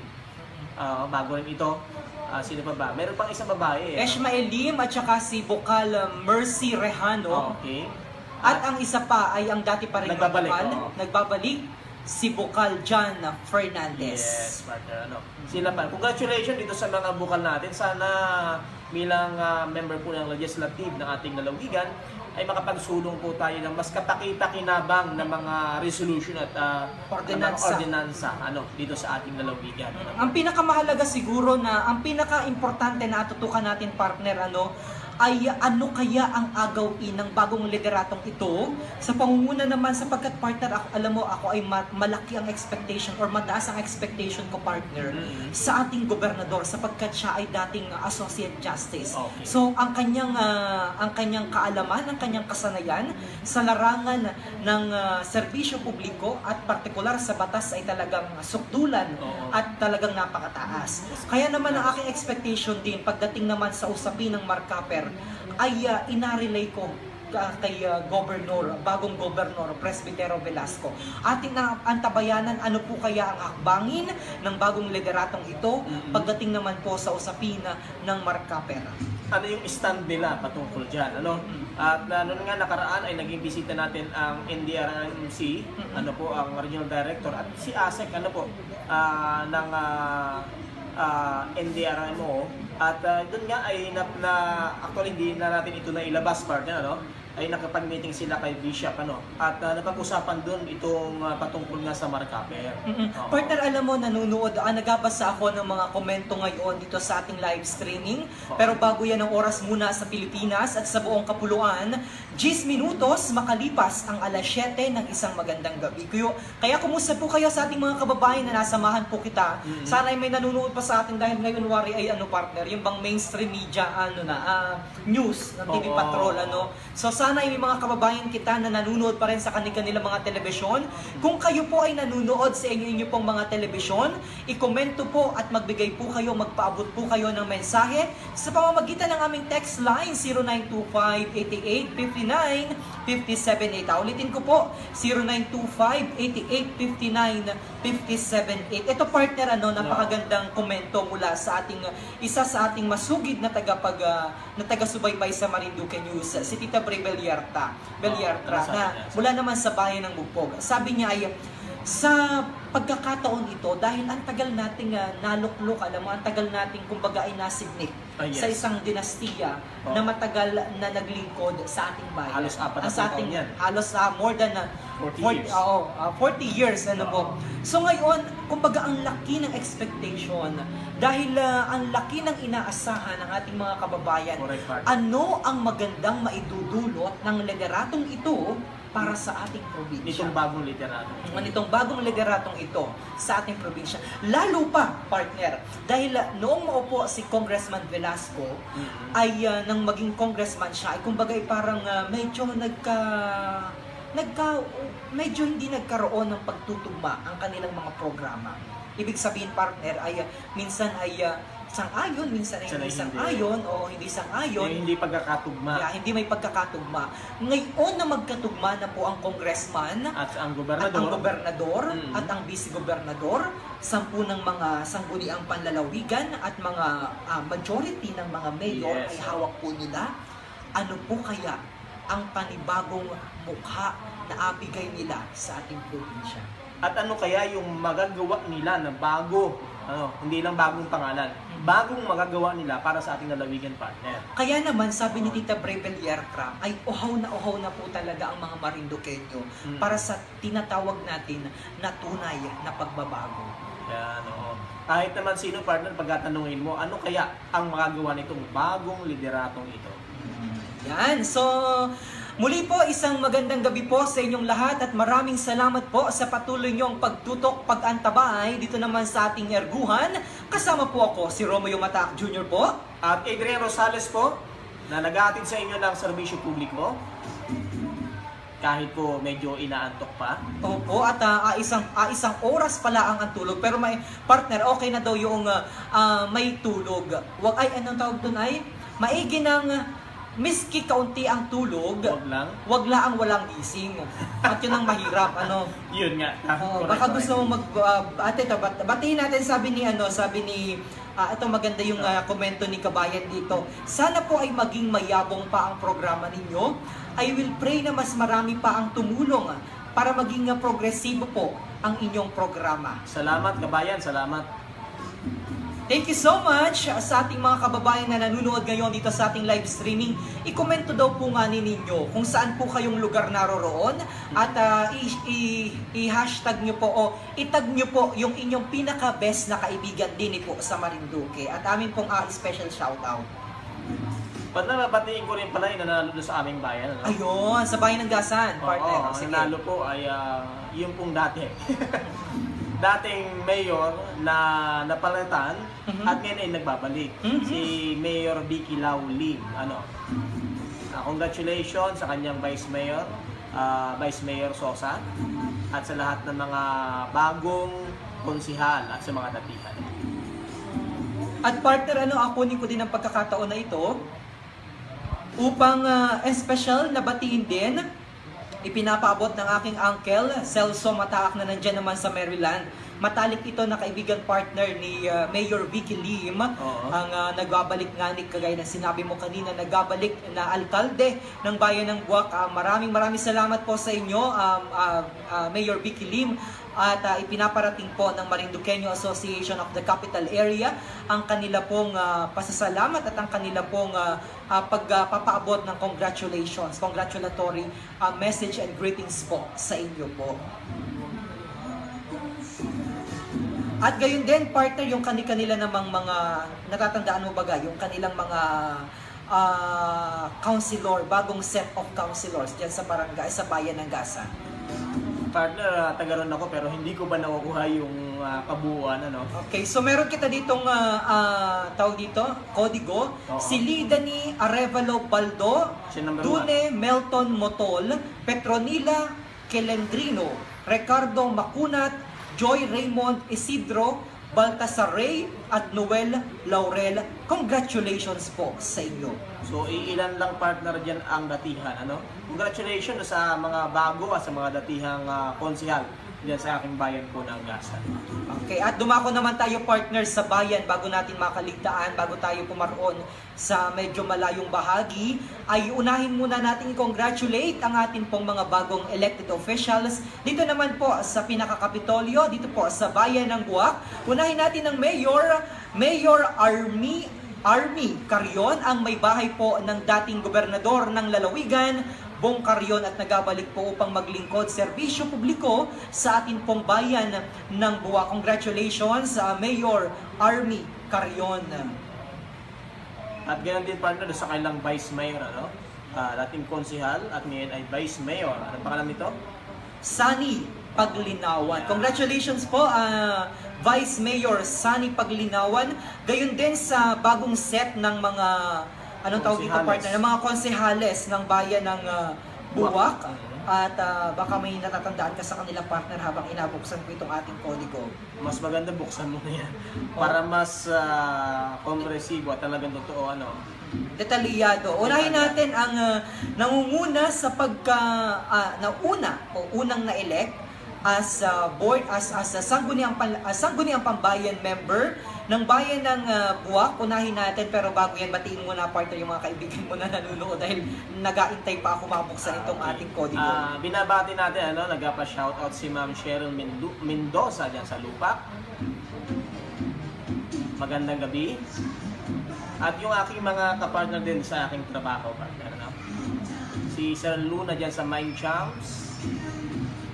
Bago rin ito. Sino pa ba? Meron pang isang babae. Eshma Elim at saka si Bukal Mercy Rehano. Okay. At ang isa pa ay ang dati pa rin nagbabalik, si Bukal John Fernandez. Yes, partner. Sila pa. Congratulations dito sa mga bukal natin. Sana bilang member po ng legislative ng ating lalawigan ay makapagsulong po tayo ng mas kapaki-pakinabang na mga resolution at ordinansa dito sa ating lalawigan. Ang pinakamahalaga siguro ang pinaka-importante na atutukan natin, partner, ay ano kaya ang agawin ng bagong lideratong ito sa pangunguna naman, sapagkat partner, ako ay malaki ang expectation or mataas ang expectation ko, partner, sa ating gobernador, sapagkat siya ay dating associate justice. Okay. So ang kanyang kaalaman, ang kanyang kasanayan sa larangan ng serbisyo publiko at partikular sa batas ay talagang sukdulan at talagang napakataas. Kaya naman ang aking expectation din pagdating naman sa usapin ng Marcaper ay inarelay ko bagong gobernador Presbitero Velasco. Ating antabayanan ano po kaya ang hakbangin ng bagong lideratong ito pagdating naman po sa usapin ng marka pera. Ano yung stand nila patungkol dyan, ano? At noon nga nakaraan ay naging bisita natin ang NDRMC, ano po, ang Regional Director, at si ASEC, ano po, ng NDRMO. At doon nga ay actually hindi na natin ito na ilabas part niya, ano? Ay nakapag-meeting sila kay Bishop, ano? At napag-usapan doon itong patungkol nga sa Marcaper. Partner, alam mo, nanonood, nagabasa ako ng mga komento ngayon dito sa ating live streaming. Pero bago yan ang oras muna sa Pilipinas at sa buong kapuluan, 10 minutos makalipas ang alas 7 ng isang magandang gabi. Kaya kumusta po kayo sa ating mga kababayan na nasamahan po kita? Sana ay may nanonood pa sa atin dahil ngayon wari ay partner, yung bang mainstream media, news ng TV Patrol, ano? So sana ay may mga kababayan kita na nanonood pa rin sa kanilang mga telebisyon. Kung kayo po ay nanonood sa inyo pong mga telebisyon, i-komento po at magbigay po kayo, magpaabot po kayo ng mensahe sa pamamagitan ng aming text line 0925-8859-578. Ulitin ko po, 0925-8859-578. Ito partner, napakagandang komento mula sa ating isa sa ating masugid na taga-subaybay sa Marinduque News, si Tita Bray Bellartra, na mula naman sa bayan ng Bugpog. Sabi niya ay, sa pagkakataon ito, dahil ang tagal nating naluklok, alam mo, ang tagal nating kumbaga ay nasignik sa isang dinastiya na matagal na naglingkod sa ating bayan. Halos halos more than 40 years. Ano po. So ngayon, kumbaga ang laki ng expectation dahil ang laki ng inaasahan ng ating mga kababayan. Ano ang magandang maidudulot ng lideratong ito para sa ating probinsya? Nitong bagong liderato. Nitong bagong lideratong ito sa ating probinsya. Lalo pa, partner, dahil noong maupo si Congressman Velasco, ay nang maging congressman siya, ay kumbaga ay parang medyo medyo hindi nagkaroon ng pagtutugma ang kanilang mga programa. Ibig sabihin, partner, ay minsan ay sang-ayon, minsan ay hindi sang-ayon o hindi sang-ayon. Hindi pagkakatugma. Hindi may pagkakatugma. Ngayon na magkatugma na po ang congressman at ang gobernador, at ang vice-gobernador, 10 ng mga sangguniang panlalawigan at mga majority ng mga mayor ay hawak po nila. Ano po kaya ang panibagong mukha na abigay nila sa ating probinsya? At ano kaya yung magagawa nila na bago, hindi lang bagong pangalan, bagong magagawa nila para sa ating lalawigan, partner? Kaya naman, sabi ni Tita Bray Bellartra, ay uhaw na po talaga ang mga Marinduqueño para sa tinatawag natin na tunay na pagbabago. Yan, kahit naman sino, partner, pagkatanungin mo, ano kaya ang magagawa nitong bagong lideratong ito? Yan, so muli po, isang magandang gabi po sa inyong lahat at maraming salamat po sa patuloy niyong pagtutok, pag-antabay dito naman sa ating erguhan. Kasama po ako, si Romeo Matac Jr. po. At Adrian Rosales po, na nag-aatid sa inyo ng serbisyo publiko. Kahit po medyo inaantok pa. Opo, at isang oras pala ang tulog. Pero may partner, okay na daw yung may tulog. Anong tawag doon ay? Maigi ng miski kaunti ang tulog, wag lang ang walang gising. At yun ang mahirap, Yun nga. Baka gusto mo batiin natin, sabi ni ito maganda yung komento ni Kabayan dito. Sana po ay maging mayabong pa ang programa ninyo. I will pray na mas marami pa ang tumulong para maging progresibo po ang inyong programa. Salamat, Kabayan. Salamat. Thank you so much sa ating mga kababayan na nanonood ngayon dito sa ating live streaming. I-komento daw po nga ninyo kung saan po kayong lugar naroroon at i-hashtag nyo po o itag nyo po yung inyong pinaka-best na kaibigan din po sa Marinduque. At amin pong special shoutout. Batiin ko rin pala yung nanalo sa aming bayan. Ayun, sa bayan ng Gasan, partner. Ang nanalo po ay yung pong dati. Dating mayor na napalitan at ngayon ay nagbabalik. Si Mayor Vicky Lau Lim. Congratulations sa kanyang Vice Mayor Sosa at sa lahat ng mga bagong konsihal at sa mga datihan. At partner, akunin ko din ang pagkakataon na ito upang espesyal na batiin din, ipinapaabot ng aking uncle, Celso Mataak na nandyan naman sa Maryland. Matalik ito na kaibigan partner ni Mayor Vicky Lim, ang nagbabalik nga ni kagaya na sinabi mo kanina, nagbabalik na alkalde ng bayan ng Buwak. Maraming salamat po sa inyo, Mayor Vicky Lim. At ipinaparating po ng Marinduqueño Association of the Capital Area ang kanila pong pasasalamat at ang kanila pong pagpapaabot ng congratulatory message and greetings po sa inyo po. At gayon din, partner, yung kanila namang mga, natatandaan mo ba yung kanilang mga counselor, bagong set of counselors dyan sa barangay, sa bayan ng Gasa? Partner, tagaroon ako pero hindi ko ba nakukuha yung kabuuan, ano? Okay, so meron kita ditong tawag dito, kodigo. Si Lidani Arevalo Baldo, Dune Melton Motol, Petronila Kelendrino, Ricardo Macunat, Joy Raymond Isidro, Baltasar Ray at Noel Laurel. Congratulations po sa inyo. So iilan lang partner dyan ang datihan, ano? Congratulations sa mga bago at sa mga datihang konsihal dyan sa aking bayan po ng Gasa. Okay, at dumako naman tayo partner sa bayan bago natin makaligtaan, bago tayo pumaroon sa medyo malayong bahagi, ay unahin muna natin i-congratulate ang atin pong mga bagong elected officials. Dito naman po sa pinakakapitolyo, dito po sa bayan ng Buwak. Unahin natin ang Mayor Army Carion, ang may bahay po ng dating gobernador ng Lalawigan, Bong Carion, at nagabalik po upang maglingkod serbisyo publiko sa atin pong bayan ng Buwak. Congratulations, Mayor Army Carion. At ganoon din partner sa kailang Vice Mayor, ano? Dating konsihal at ngayon ay Vice Mayor. Ano pangalan nito? Sunny Paglinawan. Congratulations po, Vice Mayor Sunny Paglinawan. Gayon din sa bagong set ng mga, anong tawag dito partner, ng mga konsehales ng bayan ng Buwak. At baka may natatandaan ka sa kanilang partner habang inabuksan ko itong ating kodigo. Mas maganda buksan mo na yan para mas kompresibo at talagang totoo, ano? Detalyado. Unahin natin ang nangunguna sa unang na-elect as board, as sangguniang pambayan member ng bayan ng Buwak. Unahin natin, pero bago yan, batiin muna partner yung mga kaibigan mo na nanunood dahil nag-aintay pa ako mabuksan itong ating kodigo. Binabati natin, ano, nagpa-shoutout si Ma'am Cheryl Mendoza dyan sa Lupak. Magandang gabi. At yung aking mga kapartner din sa aking trabaho, partner, ano? Si Sir Luna dyan sa Mind Champs,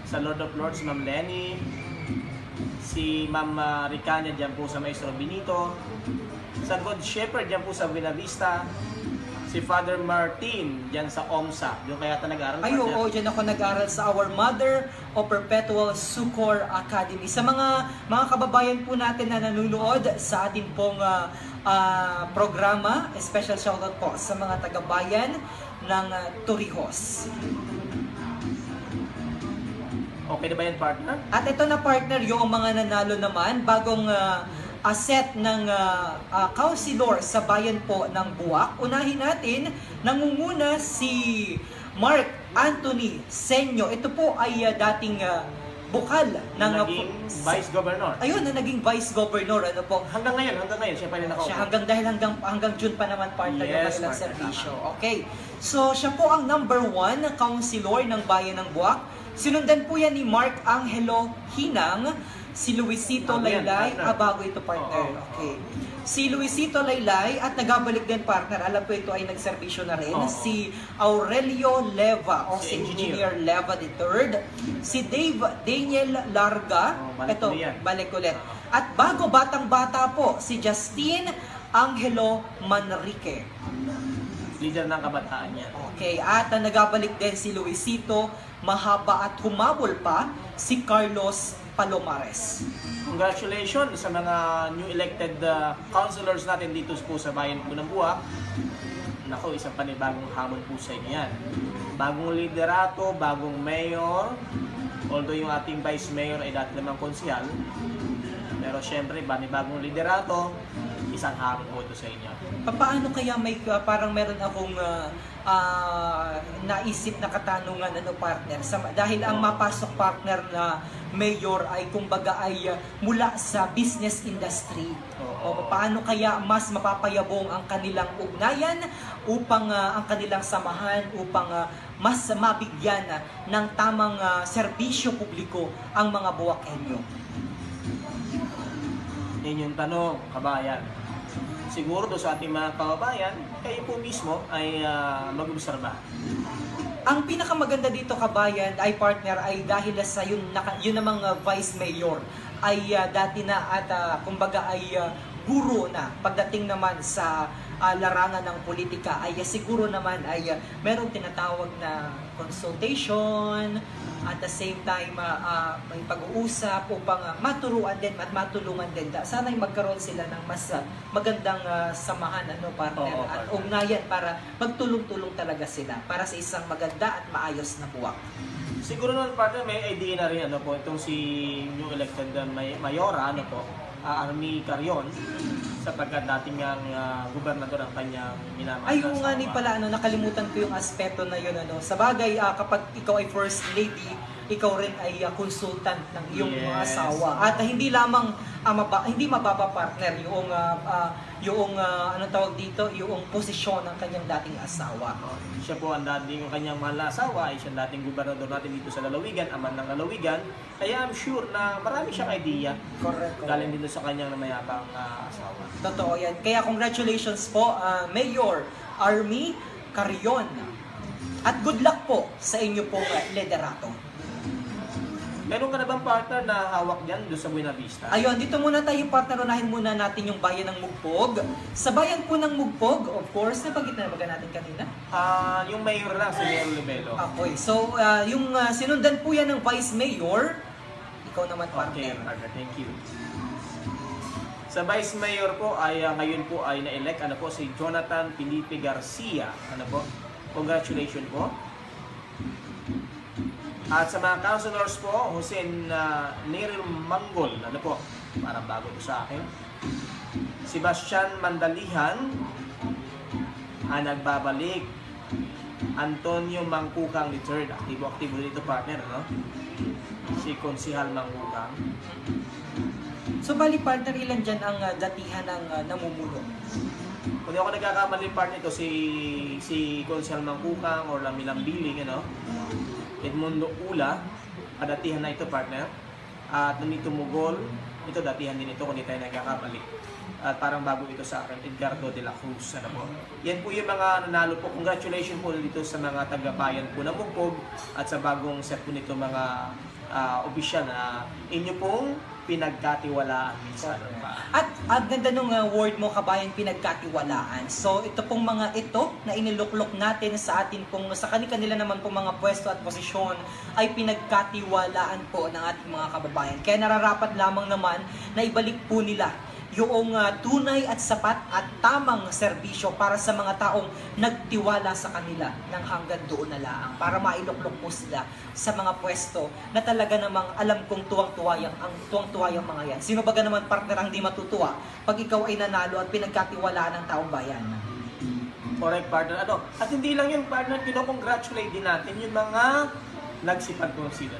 sa Lord of Lords, Ma'am Lenny, si Ma'am Ricania dyan po sa Maestro Benito, sa Good Shepherd dyan po sa Buena Vista, si Father Martin dyan sa OMSA. Yung kaya nag-aaral. Ay, oo, dyan ako nag-aaral sa Our Mother o Perpetual Succor Academy. Sa mga kababayan po natin na nanonood sa atin pong programa, special shoutout po sa mga taga-bayan ng Torrijos. Okay na ba yan, partner? At ito na partner, yung mga nanalo naman, bagong set ng councilor sa bayan po ng Buwak. Unahin natin, nangunguna si Mark Anthony Senyo. Ito po ay dating bukal ng naging Vice Governor. Ayun, na naging Vice Governor. Ano po? Hanggang ngayon, siya pa rin nakaupo. Siya hanggang June pa naman partner yung kanilang serbisyo. Okay. So, siya po ang number 1 na councilor ng bayan ng Buwak. Sinundan po yan ni Mark Angelo Hinang, si Luisito Laylay, bago ito partner. Okay. Si Luisito Laylay at nagabalik din partner, alam ko ito ay nagserbisyo na rin, si Aurelio Leva o si Engineer Leva III, si Daniel Larga, balik ulit. At bago batang-bata po, si Justine Angelo Manrique. Leader ng kabataan yan. Okay, at nagabalik din si Luisito, mahaba at humabol pa si Carlos Palomares. Congratulations sa mga new elected councilors natin dito po sa bayan po ng Buwak. Nako, isang panibagong hamon po sa inyo yan. Bagong liderato, bagong mayor, although yung ating vice mayor ay dati namang konsihal. Pero syempre, panibagong liderato, isang hamon po ito sa inyo. Paano kaya may parang meron akong naisip na katanungan partner dahil ang mapasok partner na mayor ay kumbaga ay mula sa business industry. O paano kaya mas mapapayabong ang kanilang ugnayan upang ang kanilang samahan upang mas mabigyan ng tamang serbisyo publiko ang mga Buwakenyo? Yan yung tanong, kabayan. Siguro do sa ating mga kababayan, kayo po mismo ay mag-obserba. Ang pinakamaganda dito, kabayan, ay partner, ay dahil sa yun namang vice mayor ay dati na at kumbaga ay guro na pagdating naman sa larangan ng politika ay siguro naman ay merong tinatawag na consultation at the same time may pag-uusap upang maturuan din at matulungan din. Sana ay magkaroon sila ng mas magandang samahan partner at ugnayan para magtulong-tulong talaga sila para sa isang maganda at maayos na buwak. Siguro naman partner may idea na rin itong si new elected mayora Army Carion sapagkat dating ang gobernador ang kanyang minamahal. Ay, nga ni pala, nakalimutan ko yung aspeto na yun. Sa bagay, kapag ikaw ay first lady, ikaw rin ay consultant ng iyong mga asawa. At hindi lamang hindi mababa partner yung anong tawag dito, yung posisyon ng kanyang dating asawa. Siya po ang dating kanyang mahal na asawa, ay siya dating gobernador natin dito sa Lalawigan, aman ng Lalawigan. Kaya I'm sure na marami siyang idea. Correct. Galing dito sa kanyang namayabang asawa. Totoo yan. Kaya congratulations po, Mayor Army Carion. At good luck po sa inyo pong liderato. Meron ka na bang partner na hawak dyan doon sa Buena Vista? Ayun, dito muna tayo partner. Unahin muna natin yung bayan ng Mugpog. Sa bayan po ng Mugpog, of course, napagit na baga natin kanina? Yung mayor lang, si Mayor Lubelo. Okay, so yung sinundan po yan ng Vice Mayor. Ikaw naman partner. Okay, thank you. Sa Vice Mayor po ay ngayon po ay na-elect si Jonathan Felipe Garcia. Congratulations po. At sa mga councilors po, Hussein Neril Manggol, parang bago ito sa akin. Sebastian Mandalihan, nagbabalik. Antonio Mangkukang III, aktibo dito partner, si Konsihal Mangkukang. So bali partner, ilan dyan ang datihan ng namumuno? Kung di ako nagkakamali partner ito, si Konsihal Mangkukang or Lamilambiling, Edmundo Ula, datihan na ito partner. At Nonito Mugol, ito datihan din ito kung di tayo nagkakamali. At parang bago ito sa akin, Edgardo de la Cruz. Yan po yung mga nanalo po. Congratulations po dito sa mga taga-bayan po ng Mugpog at sa bagong set po nito mga opisyal na inyo pong pinagkatiwalaan minsan. At ang ganda nung word mo, kabayan, pinagkatiwalaan. So ito pong mga ito na iniluklok natin sa atin pong sa kanila naman pong mga pwesto at posisyon ay pinagkatiwalaan po ng ating mga kababayan. Kaya nararapat lamang naman na ibalik po nila yung tunay at sapat at tamang serbisyo para sa mga taong nagtiwala sa kanila ng hanggang doon na lang para mailuklok po sila sa mga pwesto na talaga namang alam kong tuwang-tuwa yung mga yan. Sino baga naman partner ang di matutuwa pag ikaw ay nanalo at pinagkatiwalaan ng taong bayan? Correct partner. At hindi lang yung partner, congratulate din natin yung mga nagsipag po sila,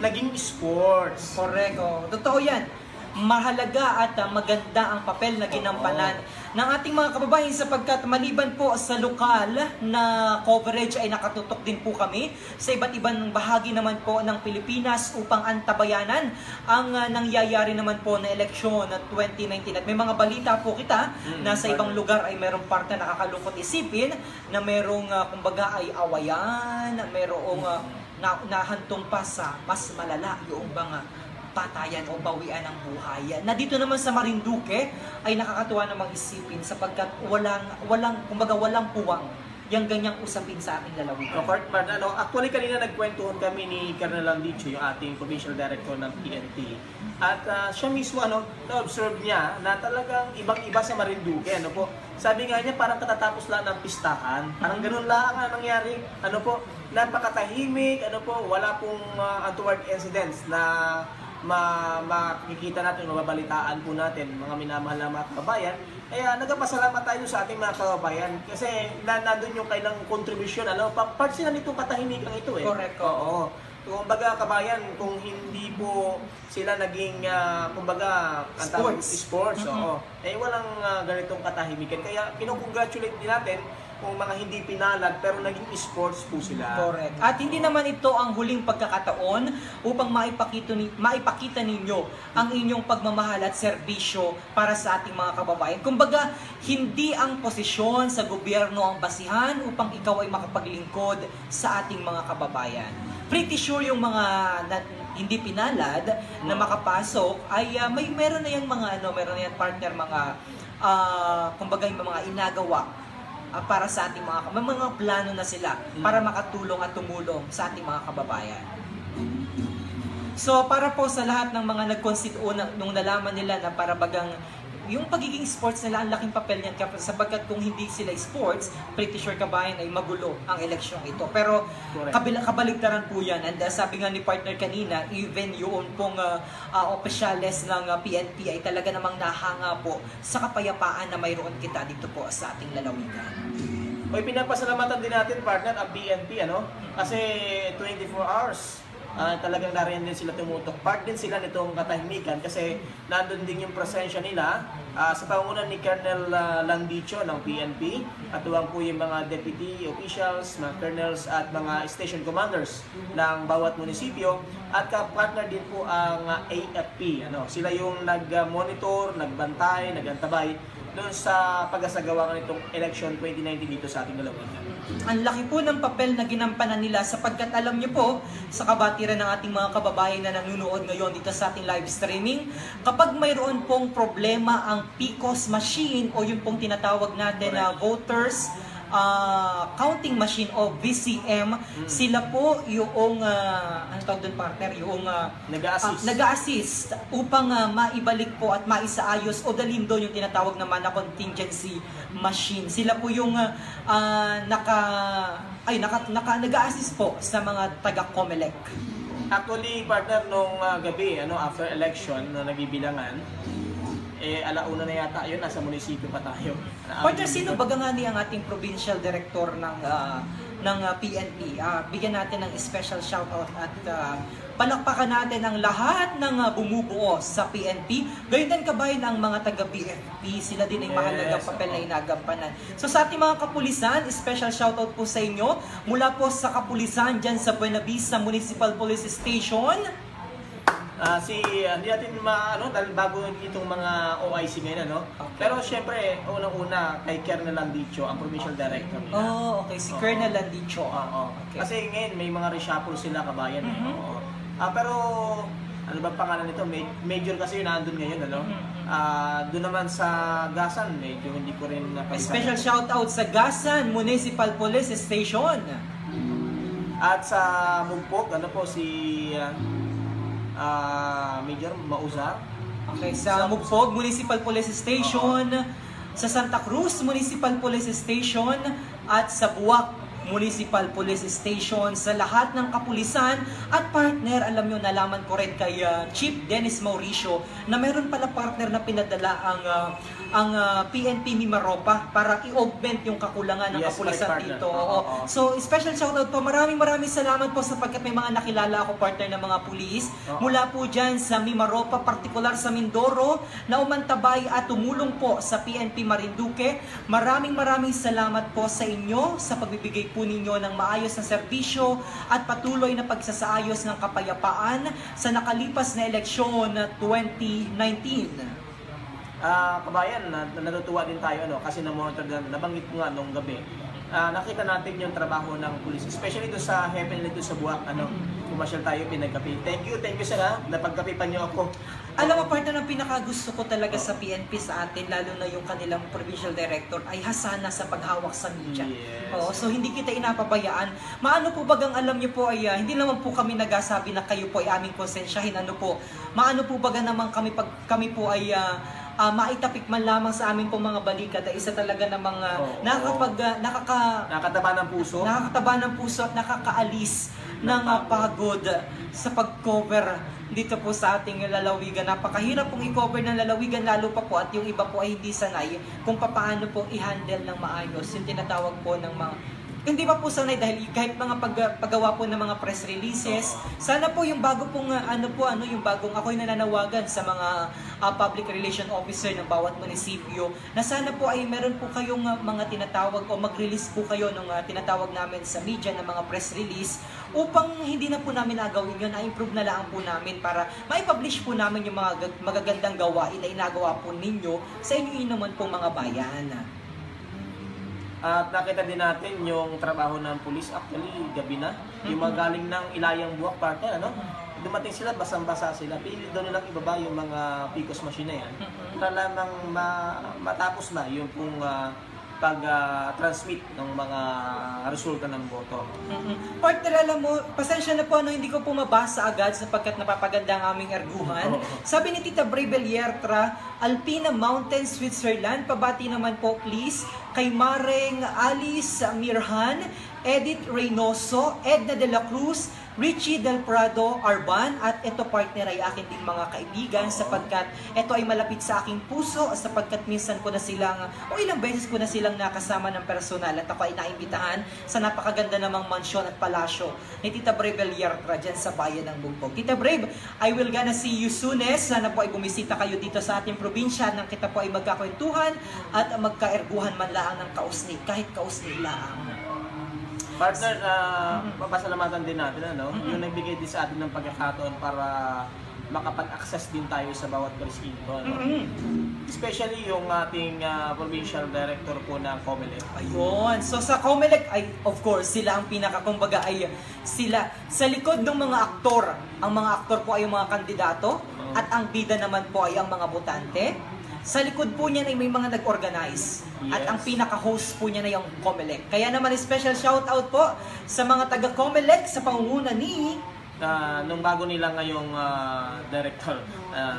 naging sports. Correct. Totoo yan. Mahalaga at maganda ang papel na ginampanan ng ating mga kababayan sapagkat maliban po sa lokal na coverage ay nakatutok din po kami sa iba't ibang bahagi naman po ng Pilipinas upang antabayanan ang nangyayari naman po na eleksyon na 2019. At may mga balita po kita na sa ibang lugar ay merong parte na nakakalungkot isipin na merong kumbaga ay awayan, merong nahantong pa sa mas malala yung mga patayan o bawian ng buhay. Na dito naman sa Marinduque ay nakakatuwa namang isipin sapagkat walang puwang yung ganyang usapin sa ating lalawigan. Actually kanina nagkwentuhan kami ni Colonel Landicho, yung ating provincial director ng PNP. At siya mismo na-observe niya na talagang ibang-iba sa Marinduque. Sabi nga niya parang katatapos lang ng pistahan. Parang ganun lang ang nangyari. Napakatahimik, wala pong untoward incidents na makikita natin, mababalitaan po natin mga minamahal na mga kababayan. Kaya nagpapasalamat tayo sa ating mga kababayan kasi nandun yung kailang kontribusyon, part sila nitong katahimikan ito eh. Correct. Oo. Kumbaga kabayan, kung hindi po sila naging kumbaga sports, walang ganitong katahimikan. Kaya kinukongratulate din natin kung mga hindi pinalad pero naging sports po sila. Correct. At hindi naman ito ang huling pagkakataon upang maipakita ninyo ang inyong pagmamahal at serbisyo para sa ating mga kababayan. Kumbaga, hindi ang posisyon sa gobyerno ang basihan upang ikaw ay makapaglingkod sa ating mga kababayan. Pretty sure yung mga hindi pinalad na makapasok ay meron na yung mga meron na yung partner kumbaga yung mga inagawa para sa ating mga plano na sila para makatulong at tumulong sa ating mga kababayan. So para po sa lahat ng mga nagkonstituo nung nalaman nila na para bagang yung pagiging sports nila, ang laking papel niyan sapagkat kung hindi sila sports, pretty sure kabayan ay magulo ang eleksyong ito. Pero kabaligtaran po yan. And sabi nga ni partner kanina, even yung pong opisyales ng PNP ay talaga namang nahanga po sa kapayapaan na mayroon kita dito po sa ating lalawigan. Hoy, pinapasalamatan din natin partner ang PNP kasi 24 hours talagang nariyan din sila tumutok. Part din sila nitong katahimikan kasi nandun din yung presensya nila sa pangunan ni Colonel Landicho ng PNP at tuwang po yung mga deputy officials, mga colonels at mga station commanders ng bawat munisipyo at ka-partner din po ang AFP. Sila yung nag-monitor, nagbantay, nagantabay doon sa pag-asagawa nitong election 2019 dito sa ating lalawigan. Ang laki po ng papel na ginampanan nila sapagkat alam niyo po sa kabatiran ng ating mga kababayan na nanonood ngayon dito sa ating live streaming, kapag mayroon pong problema ang PCOS machine o yung pong tinatawag natin na voters counting machine o VCM, sila po yung ano tawag doon partner, yung nag-a-assist upang maibalik po at maisaayos o dalhin doon yung tinatawag naman na contingency machine. Sila po yung nag-a-assist po sa mga taga-COMELEC. Actually, partner, nung gabi, after election, na nagbibilangan, alauna na yata yun, nasa munisipyo pa tayo. Partner, sino baga nga ang ating provincial director ng PNP? Bigyan natin ng special shoutout at palakpakan natin ang lahat ng bumubuo sa PNP. Gayun din kabayan ang mga taga-BFP, sila din ay mahalagang papel na inagampanan. So sa ating mga kapulisan, special shoutout po sa inyo mula po sa kapulisan dyan sa Buenavista Municipal Police Station. Hindi natin dahil bago itong mga OIC ngayon, okay. Pero syempre, unang-una kay Colonel Landicho, ang provincial director nila. Okay, si Colonel Landicho. Okay. Kasi ngayon, may mga reshuffle sila kabayan. Pero, ano ba pangalan nito? Major kasi yun nandun ngayon, doon naman sa Gasan, medyo hindi ko rin special shoutout sa Gasan Municipal Police Station. At sa Mugpog, si Major Mauzar. Okay, sa Mugpog Municipal Police Station, sa Santa Cruz Municipal Police Station, at sa Buwak Municipal Police Station, sa lahat ng kapulisan at partner, alam nyo, nalaman ko rin kay Chief Dennis Mauricio na meron pala partner na pinadala ang PNP Mimaropa para i-augment yung kakulangan ng kapulisan dito. So, special shoutout po. Maraming salamat po sapagkat may mga nakilala ako partner ng mga pulis mula po dyan sa Mimaropa, partikular sa Mindoro, na umantabay at tumulong po sa PNP Marinduque. Maraming salamat po sa inyo sa pagbibigay po ninyo ng maayos na serbisyo at patuloy na pagsasaayos ng kapayapaan sa nakalipas na eleksyon 2019. Kabayan, natutuwa din tayo kasi na-monitor nabanggit ko nga nung gabi. Nakita natin yung trabaho ng pulis, especially doon sa Heaven dito sa Buwak, pumasyal tayo, pinagkapi. Thank you sir, napagkapipan niyo ako. Alam mo, partner, ang pinakagusto ko talaga sa PNP sa atin, lalo na yung kanilang provincial director, ay hasana sa paghawak sa media. Yes. So hindi kita inapabayaan. Maano po bagang alam niyo po ay, hindi naman po kami nagasabi na kayo po ay aming konsensyahin. Maano po baga naman kami pag kami po ay maitapik man lamang sa amin pong mga balikat ay isa talaga ng mga nakakataba ng puso. Nakakataba ng puso at nakakaalis ng pagod sa pag-cover dito po sa ating lalawigan. Napakahirap pong i-cover ng lalawigan, lalo pa po at yung iba po ay hindi sanay kung paano po i-handle ng maayos yung tinatawag po ng mga hindi pa po sanay dahil kahit mga paggawa po ng mga press releases, sana po yung bago pong yung bagong ako'y nananawagan sa mga public relation officer ng bawat munisipyo na sana po ay meron po kayong mga tinatawag o mag-release po kayo ng tinatawag namin sa media ng mga press release upang hindi na po namin agawin yun, na-improve na lang po namin para mai-publish po namin yung mga magagandang gawain na inagawa po ninyo sa inyo naman po mga bayan. At nakita din natin yung trabaho ng pulis, actually gabi na, yung mga galing ng Ilayang Buwak partner, dumating sila, basang-basa sila, pilit doon nilang ibaba yung mga PCOS machine na yan, para lamang matapos na yung pong pag-transmit ng mga resulta ng boto. Partner, alam mo, pasensya na po hindi ko po mabasa agad sapagkat napapaganda ang aming erguhan. Sabi ni Tita Bray Beliertra, Alpina Mountains, Switzerland, pabati naman po please kay Mareng Alice Mirhan, Edith Reynoso, Edna de la Cruz, Richie Del Prado Arban, at ito partner ay akin ding mga kaibigan sapagkat ito ay malapit sa aking puso sapagkat minsan ko na silang o ilang beses ko na silang nakasama ng personal at ako ay naimbitahan sa napakaganda namang mansyon at palasyo ni Tita Brave Beliertra dyan sa bayan ng Bugbog. Tita Brave, I will gonna see you soon. Sana po ay bumisita kayo dito sa ating probinsya nang kita po ay magkakwentuhan at magkaerguhan man lang ng kausni, kahit kausni lang. Partner, papasalamatan din natin, yung nagbigay din sa atin ng pagkakataon para makapag-access din tayo sa bawat presinto. Especially yung ating provincial director po ng COMELEC. Ayun. So sa COMELEC ay, of course, sila ang kumbaga ay sila sa likod ng mga aktor. Ang mga aktor po ay yung mga kandidato at ang bida naman po ay ang mga botante. Sa likod po niya ay may mga nag-organize. Yes. At ang pinaka-host po niya na yung COMELEC. Kaya naman special shoutout po sa mga taga-COMELEC sa pangunguna ni nung bago nila ngayong director,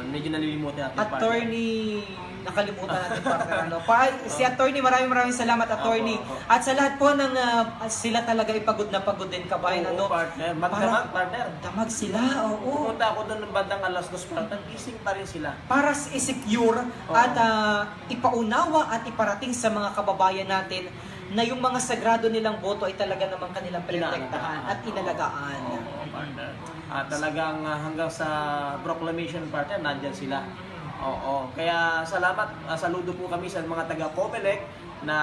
medyo nalilimutan natin. Attorney, nakalimutan natin partner. Si Attorney, maraming salamat Attorney. At sa lahat po ng sila talaga ipagod na pagod din kabayan. Partner, magdamag partner. Damag sila, oo. Pumunta ako doon ng bandang alas 2 partner, gising pa rin sila. Para i-secure at ipaunawa at iparating sa mga kababayan natin na yung mga sagrado nilang boto ay talaga namang kanilang protektahan at inalagaan. Partner. Talagang hanggang sa proclamation partner, nandyan sila. Kaya salamat, saludo po kami sa mga taga-COMELEC na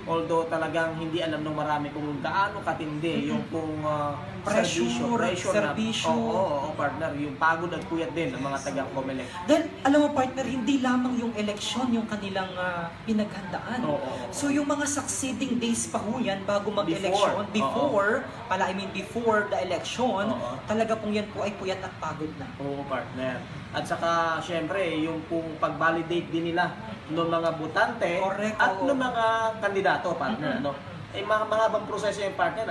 although talagang hindi alam ng marami kung gaano katindi yung kung serbisyo. Partner, yung pagod at puyat din ng mga taga-COMELEC. Then, alam mo partner, hindi lamang yung eleksyon yung kanilang pinaghandaan. So yung mga succeeding days pa ho yan bago mag-eleksyon, before the election, talaga pong yan po ay puyat at pagod na. Oo, partner. At saka, syempre, yung pong pag-validate din nila ng mga botante at ng mga kandidato, partner. Mahabang proseso yung partner,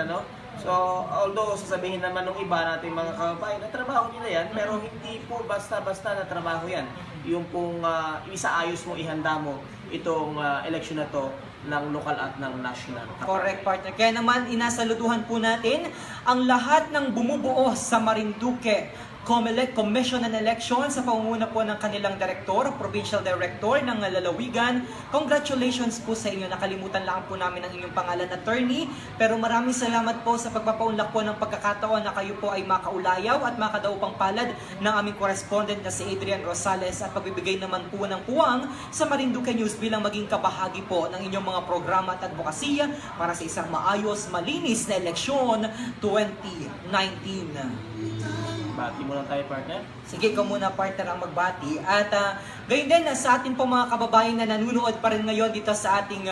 So, although sasabihin naman ng iba natin mga kababayan, na trabaho nila yan, pero hindi po basta-basta na trabaho yan. Yung pong isaayos mo, ihanda mo itong eleksyon na to ng lokal at ng national. Correct, partner. Kaya naman, inasaluduhan po natin ang lahat ng bumubuo sa Marinduque COMELEC Commission on Election sa pangunguna po ng kanilang director, provincial director ng lalawigan. Congratulations po sa inyo. Nakalimutan lang po namin ang inyong pangalan, attorney. Pero maraming salamat po sa pagpapaunlak po ng pagkakataon na kayo po ay makaulayaw at makadaupang palad ng aming correspondent na si Adrian Rosales at pagbibigay naman po ng puwang sa Marinduque News bilang maging kabahagi po ng inyong mga programa at advokasya para sa isang maayos, malinis na eleksyon 2019. Bati mo lang tayo, partner. Sige, ikaw muna, partner, ang magbati. At gayon din, sa atin po mga kababayan na nanunood pa rin ngayon dito sa ating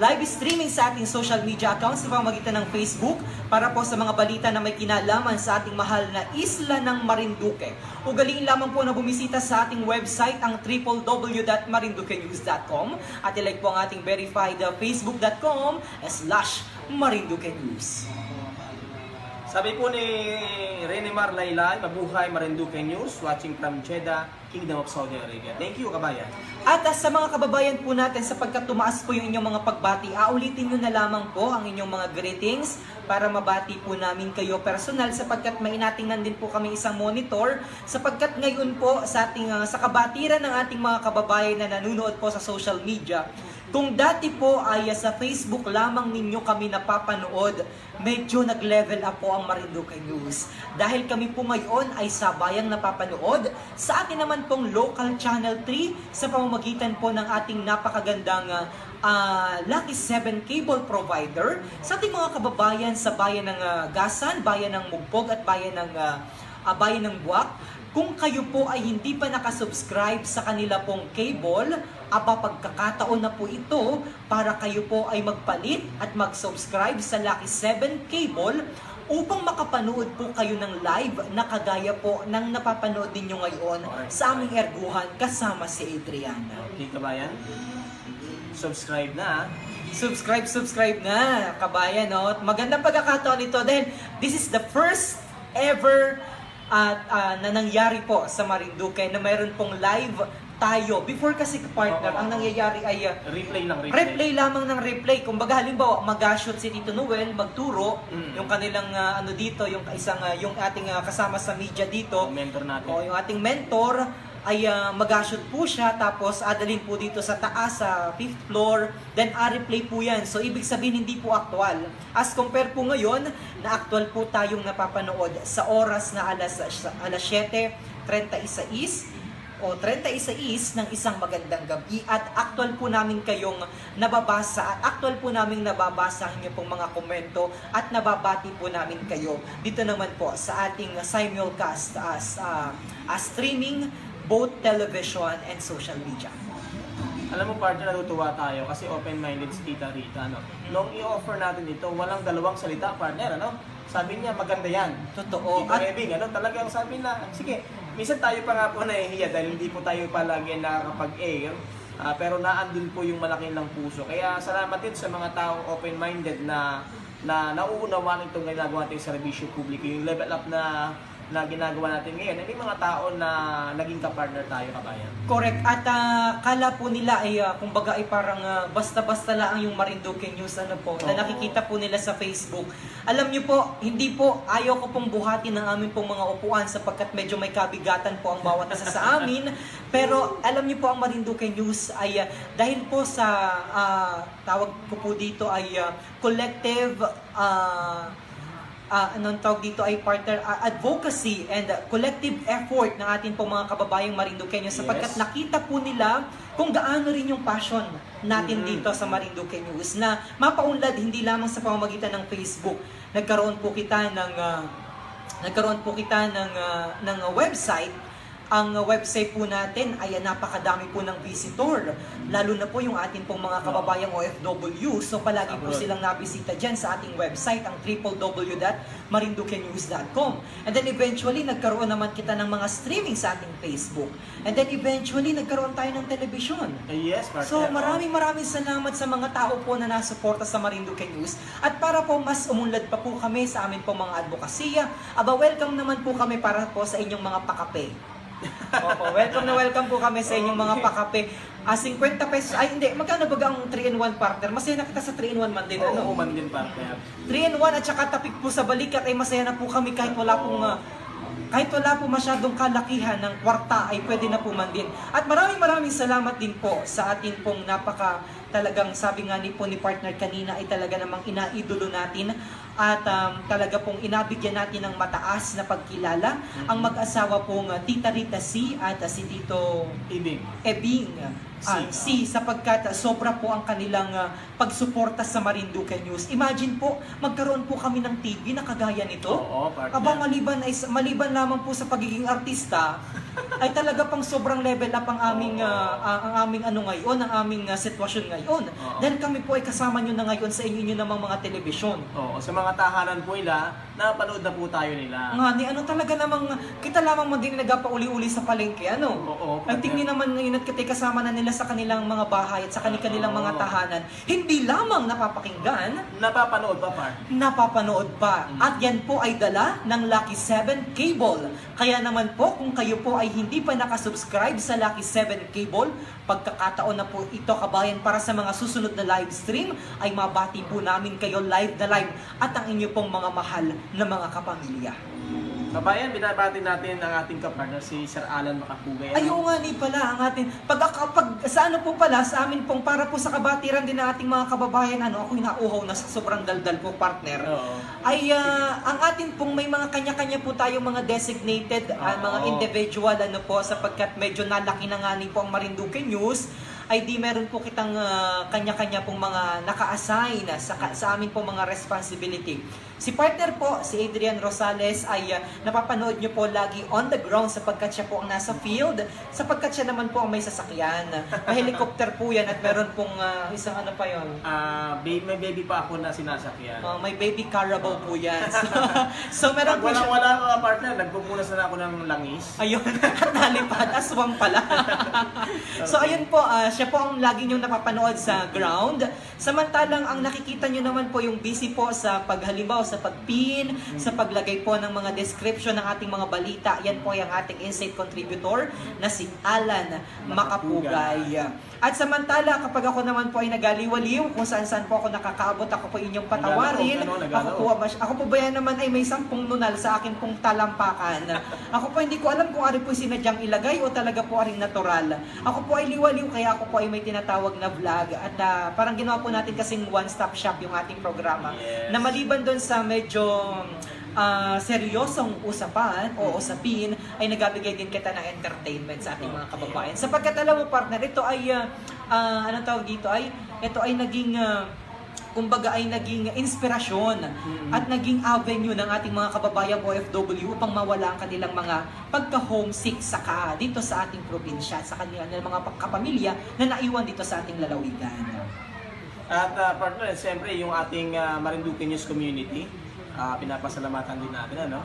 live streaming sa ating social media accounts sa pamamagitan ng Facebook para po sa mga balita na may kinalaman sa ating mahal na isla ng Marinduque. Ugaliin lamang po na bumisita sa ating website ang www.marinduquenews.com at ilike po ang ating verified facebook.com/Marinduque News. Sabi po ni Renemar Laylay, mabuhay Marinduque News, watching from Jeddah, Kingdom of Saudi Arabia. Thank you, kabayan. At sa mga kababayan po natin, sapagkat tumaas po yung inyong mga pagbati, ulitin nyo na lamang po ang inyong mga greetings para mabati po namin kayo personal, sapagkat may inatingnan din po kami isang monitor, sapagkat ngayon po sa kabatiran ng ating mga kababayan na nanonood po sa social media, kung dati po ay sa Facebook lamang ninyo kami napapanood, medyo nag-level up po ang Marinduque News. Dahil kami po ngayon ay sabayang napapanood sa atin naman pong local channel 3 sa pamamagitan po ng ating napakagandang Lucky 7 cable provider sa ating mga kababayan sa bayan ng Gasan, bayan ng Mugpog at bayan ng Buwak. Kung kayo po ay hindi pa nakasubscribe sa kanila pong cable, pagkakataon na po ito para kayo po ay magpalit at mag-subscribe sa Lucky 7 cable upang makapanood po kayo ng live na kagaya po ng napapanood ninyo ngayon sa aming erguhan kasama si Adriana. Okay, kabayan? Subscribe na. Subscribe na, kabayan. No? Magandang pagkakataon ito dahil this is the first ever na nangyari po sa Marinduque na mayroon pong live tayo. Before kasi partner, ang nangyayari ay replay lamang ng replay. Kung baga halimbawa, mag-shoot si Tito Noel, magturo, yung kanilang dito, yung ating kasama sa media dito, mentor natin. O yung ating mentor ay mag-shoot po siya, tapos adalhin po dito sa taas, sa 5th floor, then replay po yan. So, ibig sabihin, hindi po aktual. As compare po ngayon, na aktual po tayong napapanood sa oras na alas 7:36 o 36 ng isang magandang gabi, at actual po namin kayong nababasa at actual po namin nababasa niyo pong mga komento at nababati po namin kayo dito naman po sa ating simulcast as streaming both television and social media. Alam mo, partner, natutuwa tayo kasi open-minded si Tita Rita, no? Nung i-offer natin ito, walang dalawang salita, partner, ano? Sabi niya, maganda yan. Totoo. Tito Ebing, ano? Talagang sabi na, sige, minsan tayo pa nga po nahihiya dahil hindi po tayo palagi nakakapag-air, pero naandun po yung malaki ng puso. Kaya salamat din sa mga taong open-minded na nauunawaan itong ginagawa natin sa serbisyo publiko, yung level up na ginagawa natin ngayon. May mga tao na naging kapartner tayo, kabayan. Correct. At kala po nila ay kumbaga ay parang basta-basta lang yung Marinduque News na nakikita po nila sa Facebook. Alam niyo po, hindi po, ayaw ko pong buhatin ng amin pong mga upuan sapagkat medyo may kabigatan po ang bawat isa sa amin. Pero alam niyo po, ang Marinduque News ay dahil po sa tawag ko po dito ay collective anong tawag dito ay partner advocacy and collective effort ng ating pong mga kababayang Marinduqueños, sapagkat nakita po nila kung gaano rin yung passion natin dito sa Marinduque News na mapaunlad hindi lamang sa pamamagitan ng Facebook. Nagkaroon po kita ng website. Ang website po natin ay napakadami po ng visitor. Lalo na po yung ating pong mga kababayang OFW. So palagi po silang nabisita dyan sa ating website, ang www.marinduquenews.com. And then eventually, nagkaroon naman kita ng mga streaming sa ating Facebook. And then eventually, nagkaroon tayo ng television. Yes, partner. So maraming salamat sa mga tao po na nasuporta sa Marinduque News. At para po mas umunlad pa po kami sa amin pong mga advokasya, welcome naman po kami para po sa inyong mga pakape. Opo, welcome po kami sa inyong mga pakape. 50 pesos, ay hindi, magkano ba ang 3-in-1 partner? Masaya na kita sa 3-in-1 man din. Oo, man din partner. 3-in-1 at saka tapik po sa balikat ay masaya na po kami kahit wala pong masyadong kalakihan ng kwarta ay pwede na po man din. At maraming salamat din po sa atin pong talagang sabi nga ni partner kanina ay talaga namang inaidolo natin at talaga pong inabigyan natin ng mataas na pagkilala ang mag-asawa pong Tita Rita C at si Tito Ebing C, sapagkat sobra po ang kanilang pagsuporta sa Marinduque News. Imagine po, magkaroon po kami ng TV na kagaya nito. Oo, partner. Maliban lamang po sa pagiging artista, ay talaga pang sobrang level up ang aming ngayon, ang aming sitwasyon ngayon. Dahil kami po ay kasama nyo na ngayon sa inyo namang mga telebisyon. Oo, sa mga tahanan po nila, napanood na po tayo nila. Nga ni ano talaga namang kita lamang maging nagpauli-uli sa palengke ano. Oo, ay tingin naman ngayon at kitay kasama na nila sa kanilang mga bahay at sa kanilang mga tahanan. Hindi lamang napapakinggan, napapanood pa, par. Napapanood pa. At yan po ay dala ng Lucky 7 Cable. Kaya naman po, kung kayo po ay hindi pa nakasubscribe sa Lucky 7 Cable, pagkakataon na po ito kabayan para sa mga susunod na live stream, ay mabati po namin kayo live na live at ang inyo pong mga mahal na mga kapamilya. Kabayan, binabati natin ang ating kapartner, si Sir Alan Makapugay. Ayaw nga ni pala ang ating, sa ano po pala, sa amin pong, para po sa kabatiran din ng ating mga kababayan, ako'y nauhaw na sa sobrang daldal po partner, ay ang atin pong may mga kanya-kanya po tayong mga designated, mga individual, sapagkat medyo nalaki na nga ni po ang Marinduque News, ay di meron po kitang kanya-kanya pong mga naka-assign sa amin pong mga responsibility. Si partner po, si Adrian Rosales, ay napapanood nyo po lagi on the ground sapagkat siya po ang nasa field, sapagkat siya naman po ang may sasakyan. May helicopter po yan at meron pong isang ano pa yun? May baby pa ako na sinasakyan. May baby Carabao po yan. So meron po siya. Wala ako partner, nagpupunas na ako ng langis. Ayun, at nalipad, aswang pala. So ayun po, siya po ang lagi nyo napapanood sa ground. Samantalang ang nakikita nyo naman po yung busy po sa paghalimbaw, sa pagpin, sa paglagay po ng mga description ng ating mga balita. Yan po yung ating insight contributor na si Alan Makapugay. At samantala, kapag ako naman po ay nagaliwaliw, kung saan-saan po ako nakakaabot, ako po inyong patawarin. Ako po ba yan naman ay may 10 nunal sa akin pong talampakan. Ako po hindi ko alam kung ari po sinadyang ilagay o talaga po aring natural. Ako po ay liwaliw, kaya ako po ay may tinatawag na vlog. At parang ginawa po natin kasing one-stop shop yung ating programa. Na maliban doon sa medyo seryosong usapan o usapin, ay nagabigay din kita ng entertainment sa ating mga kababayan. Sapagkat alam mo partner, ito ay ito ay naging kumbaga ay naging inspirasyon at naging avenue ng ating mga kababayang OFW upang mawala ang kanilang mga pagka-homesick dito sa ating probinsya, sa kanilang mga kapamilya na naiwan dito sa ating lalawigan. At partner, siyempre yung ating Marinduque News community, pinapasalamatan din natin,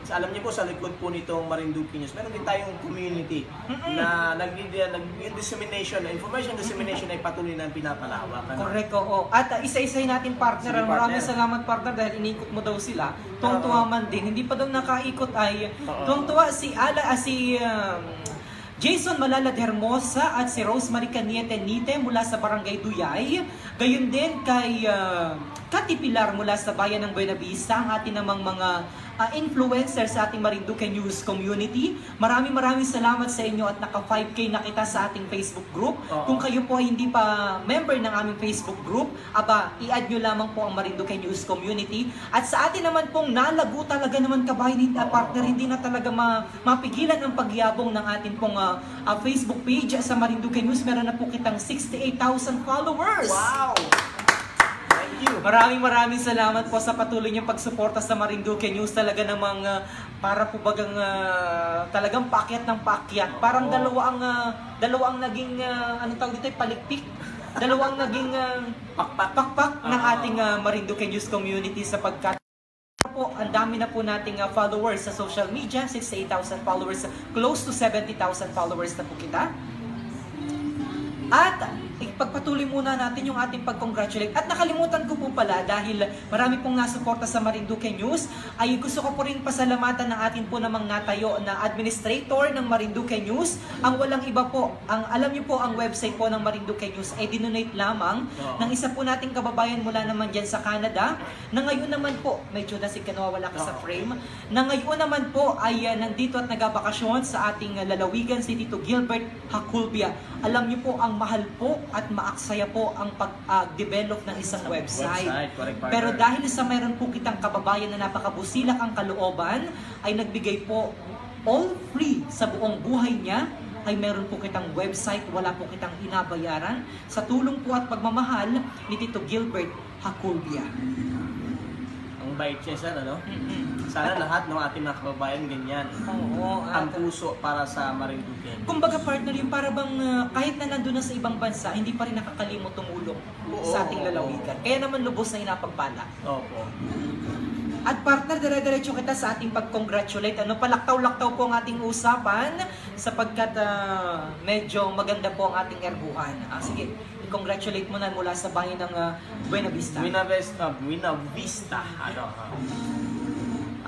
alam niyo po, sa likod po nitong Marinduque News, meron din tayong community na dissemination, information dissemination ay patuloy na pinapalawak. Correct, oo. At isa-isay natin partner. Maraming salamat partner dahil inikot mo daw sila. Tuwang-tuwa man din. Hindi pa daw nakaikot ay tuwang-tuwa si Jason Malalad Hermosa at si Rosemary Caniete Nite mula sa Barangay Duyay. Gayon din kay Cathy Pilar mula sa bayan ng Buenavista, ang ating namang mga influencer sa ating Marinduque News community. Maraming salamat sa inyo at naka 5K na kita sa ating Facebook group. Kung kayo po ay hindi pa member ng aming Facebook group, i-add nyo lamang po ang Marinduque News community. At sa atin naman pong nalago talaga naman kabayan partner, hindi na talaga mapigilan ang pagyabong ng ating pong Facebook page sa Marinduque News. Meron na po kitang 68,000 followers. Wow! Maraming salamat po sa patuloy niyong pagsuporta sa Marinduque News. Talaga namang para po bagang talagang paakyat ng paakyat. Parang dalawang naging palikpik. Dalawang naging pakpak ng ating Marinduque News community sapagkat po, ang dami na po nating followers sa social media, 68,000 followers, close to 70,000 followers na po kita. At ipagpatuloy muna natin yung ating pag-congratulate. At nakalimutan ko po pala, dahil marami pong nasuporta sa Marinduque News, ay gusto ko po rin pasalamatan ng atin po namang natayo na administrator ng Marinduque News. Ang walang iba po, alam niyo po, ang website po ng Marinduque News ay dinonate lamang ng isa po nating kababayan mula naman dyan sa Canada, na ngayon naman po, medyo nawawala ka sa frame, na ngayon naman po ay nandito at nagabakasyon sa ating lalawigan, si Tito Gilbert Haculbia. Alam niyo po, ang mahal po at maaksaya po ang pag-develop ng isang website. Pero dahil sa mayroon po kitang kababayan na napakabusilak ang kalooban, ay nagbigay po all free sa buong buhay niya, ay meron po kitang website, wala po kitang inabayaran, sa tulong po at pagmamahal ni Tito Gilbert Haculbia. Ang bait siya, ano? Sana lahat ng ating mga kababayan ganyan. Oo. Ang puso para sa Marinduque. Kumbaga partner, yung para bang kahit na nandun na sa ibang bansa, hindi pa rin nakakalimot tumulong sa ating lalawigan. Kaya naman lubos na inapagpala. Opo. At partner, dire-diretso kita sa ating pag-congratulate. Palaktaw-laktaw po ang ating usapan sapagkat medyo maganda po ang ating erguhan. Sige, i-congratulate mo na mula sa bayan ng Buena Vista. Buena Vista.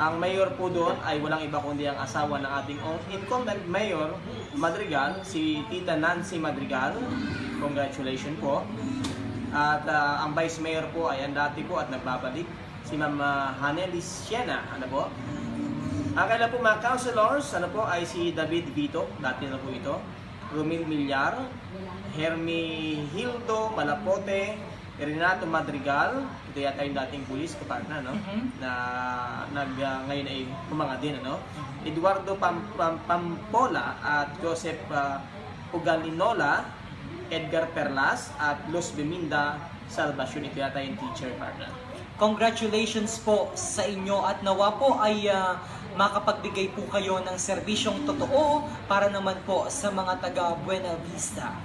Ang mayor po doon ay walang iba kundi ang asawa ng ating incumbent mayor Madrigal, si Tita Nancy Madrigal. Congratulations po. At ang vice mayor po ay ang dati po at nagbabalik, si Ma'am Hanelis Siena. Ano po? Ang kailan po mga councilors, ano po, ay si David Vito, dati na po ito, Romil Millar, Hermi Hildo Malapote, Renato Madrigal, ito yata yung dating pulis, kapartner, no? Na ngayon ay pumanga din, ano? Eduardo Pampola at Joseph Ugalinola, Edgar Perlas at Luz Beminda Salvacion, ito yata yung teacher, partner. Congratulations po sa inyo at nawa po ay makapagbigay po kayo ng serbisyong totoo para naman po sa mga taga Buena Vista.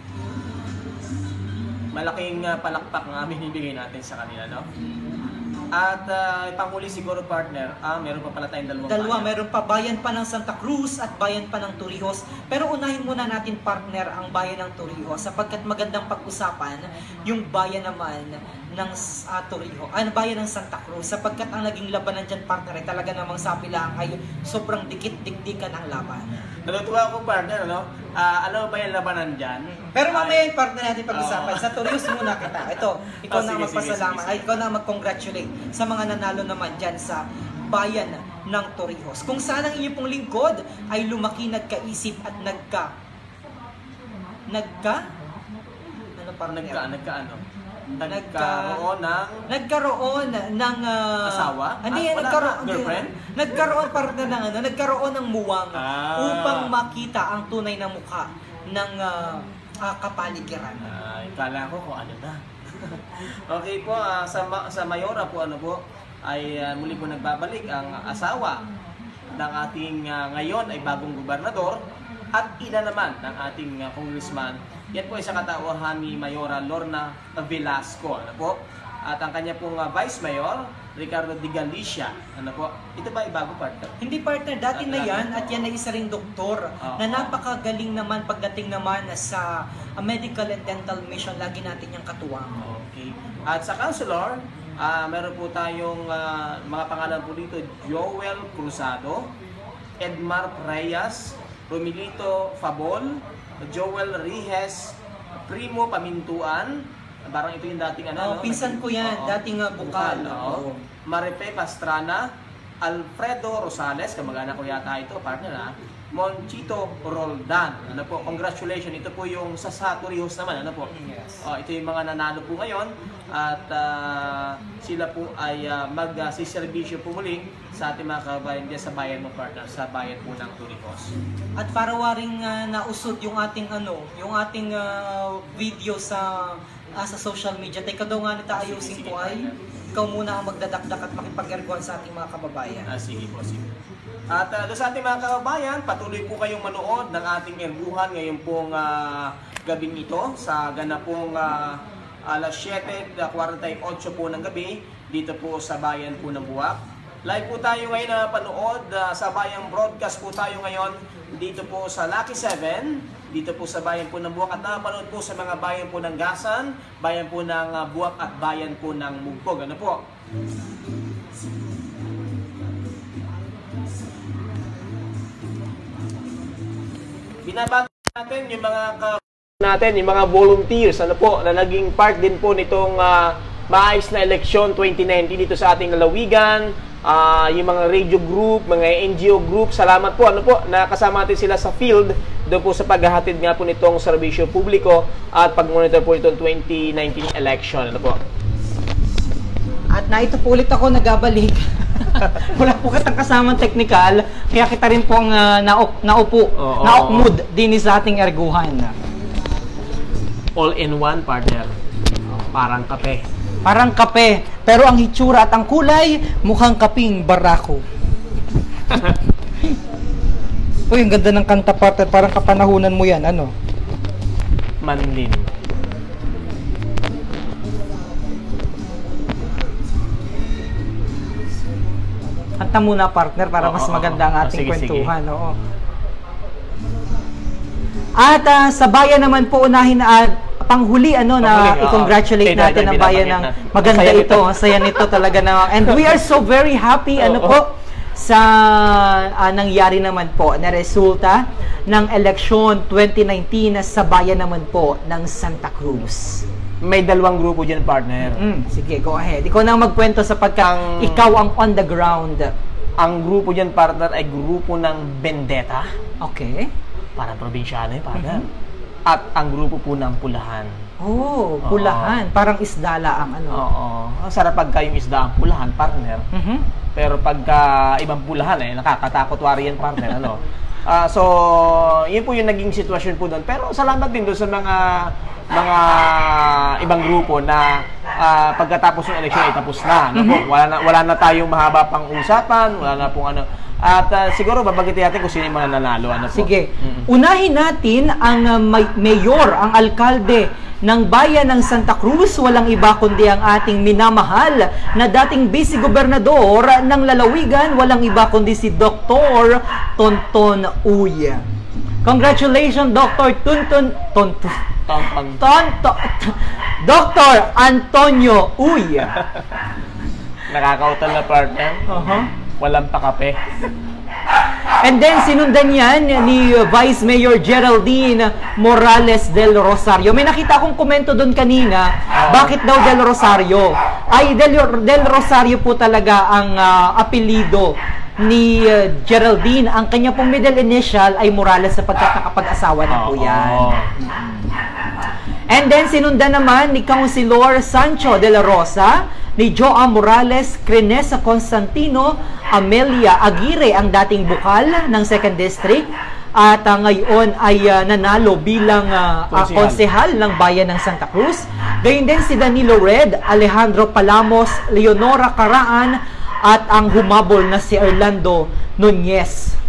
Malaking palakpak ang aming ibigay natin sa kanila, no? At panghuli siguro, partner, meron pa pala tayong dalawa. Meron pa, bayan pa ng Santa Cruz at bayan pa ng Torrijos. Pero unahin muna natin, partner, ang bayan ng Torrijos sapagkat magandang pag-usapan yung bayan naman ng Torrijos, bayan ng Santa Cruz, sapagkat ang naging labanan dyan, partner, ay talaga namang sabi lang ay sobrang dikit-dikdikan ang laban. Natutuwa ako, partner, no? Alam mo ba yung labanan dyan? Pero mamaya yung partner natin pag-usapan. Sa Torrijos muna kita. Ito, ikaw na magpasalamat. Ay, ikaw na mag-congratulate sa mga nanalo naman dyan sa bayan ng Torrijos. Kung saan ang inyong pong lingkod ay lumaki, nagkaisip at nagkaroon ng asawa? Girlfriend? Nagkaroon ng muwang upang makita ang tunay na mukha ng kapaligiran. Kala ko kung ano na. Okay po, sa Mayora po, ano po, ay muli po nagbabalik ang asawa ng ating ngayon ay bagong gobernador at ina naman ng ating congressman. Yan po ay sa katauhan ni Mayora Lorna Velasco, ano po. At ang kanya pong vice mayor, Ricardo de Galicia, ano po. Ito ba ay bago, partner? Hindi, partner, dati na yan at yan ay isa ring doktor na napakagaling naman pagdating naman sa medical and dental mission, lagi natin yung katuwang. Okay. At sa councilor, meron po tayong mga pangalan po dito, Joel Cruzado, Edmar Reyes, Romilito Fabol, Joel Rihes, Primo Pamintuan, parang ito yung dating pinsan ko yan, dating bukal. Marife Pastrana, Alfredo Rosales, kamag-anak ko yata ito, partner Monchito Roldan. Ano po, congratulations. Ito po yung sa Torrijos naman, ano po. Yes. Ito yung mga nanalo po ngayon at sila po ay magsiservisyo po muli sa ating mga kabayan dyan sa bayan ng partner, sa bayan po ng Torrijos. At para waring nausod yung ating video sa social media, teka daw nga nita ayusin ko ay ikaw muna ang magdadakdak at makipag-erguan sa ating mga kababayan. Sige po, sige. At doon sa ating mga kababayan, patuloy po kayong manood ng ating erguhan ngayon pong gabing ito sa ganapong alas 7:48 po ng gabi dito po sa bayan po ng Buwak. Live po tayo ngayon na panood sa bayang broadcast po tayo ngayon dito po sa Lucky 7, dito po sa bayan po ng Buwak at napanood po sa mga bayan po ng Gasan, bayan po ng Buwak at bayan po ng Mugpog. Ano po? Binabati natin yung mga volunteers, ano po, na naging part din po nitong maayos na eleksyon 2019 dito sa ating lalawigan. Yung mga radio group, mga NGO group, salamat po, ano po, nakasama natin sila sa field doon po sa paghahatid nga po nitong serbisyo publiko at pag-monitor po itong 2019 election, ano po. At na ito po ulit ako nagabalik. Wala po kitang kasamang technical, kaya kita rin pong naukmod din sa ating erguhan. All in one, partner. Parang kape. Parang kape, pero ang hitsura at ang kulay mukhang kaping barako. Uy, ang ganda ng kanta, partner. Parang kapanahunan mo yan, ano? Manlin. Kanta muna, partner, para mas maganda ang ating sige, kwentuhan. Oo. At sa bayan naman po, unahin panghuli, ano, na i-congratulate natin ang bayan ng maganda ito. Ang saya nito talaga na. And we are so very happy, ano po, sa nangyari naman po na resulta ng eleksyon 2019 sa bayan naman po ng Santa Cruz. May dalawang grupo dyan, partner. Sige, go ahead. Ikaw na magkwento sapagkat ikaw ang on the ground. Ang grupo dyan, partner, ay grupo ng Vendetta. Okay. Parang probinsyano, partner. At ang grupo po ng Pulahan. Oh, Pulahan. Parang isda ang ano. Oo. Ang sarap pagka yung isda ang Pulahan, partner. Pero pagka ibang Pulahan, nakakatakot wari yan, partner. Ano? So, yun po yung naging sitwasyon po doon. Pero salamat din doon sa mga ibang grupo na pagkatapos ng eleksyon ay tapos na. Ano po? Wala na tayong mahaba pang usapan, wala na pong ano. At siguro babagitin natin kung sino yung mga nanalo. Ano po? Sige. Unahin natin ang mayor, ang alkalde ng bayan ng Santa Cruz. Walang iba kundi ang ating minamahal na dating vice-gobernador ng lalawigan. Walang iba kundi si Dr. Tonton Uy. Congratulations, Dr. Dr. Antonio Uy. Nakakautal na, partner. Walang pakape. And then, sinundan yan ni Vice Mayor Geraldine Morales del Rosario. May nakita akong komento doon kanina. Bakit daw del Rosario? Ay, del Rosario po talaga ang apelido ni Geraldine. Ang kanya pong middle initial ay Morales sapagkat nakapag-asawa na po yan. And then, sinundan naman ni Councilor Sancho de la Rosa, ni Joa Morales, Crenesa Constantino, Amelia Aguirre, ang dating bukal ng 2nd District, at ngayon ay nanalo bilang konsehal ng bayan ng Santa Cruz. Gayun din si Danilo Red, Alejandro Palamos, Leonora Caraan, at ang humabol na si Orlando Nunez.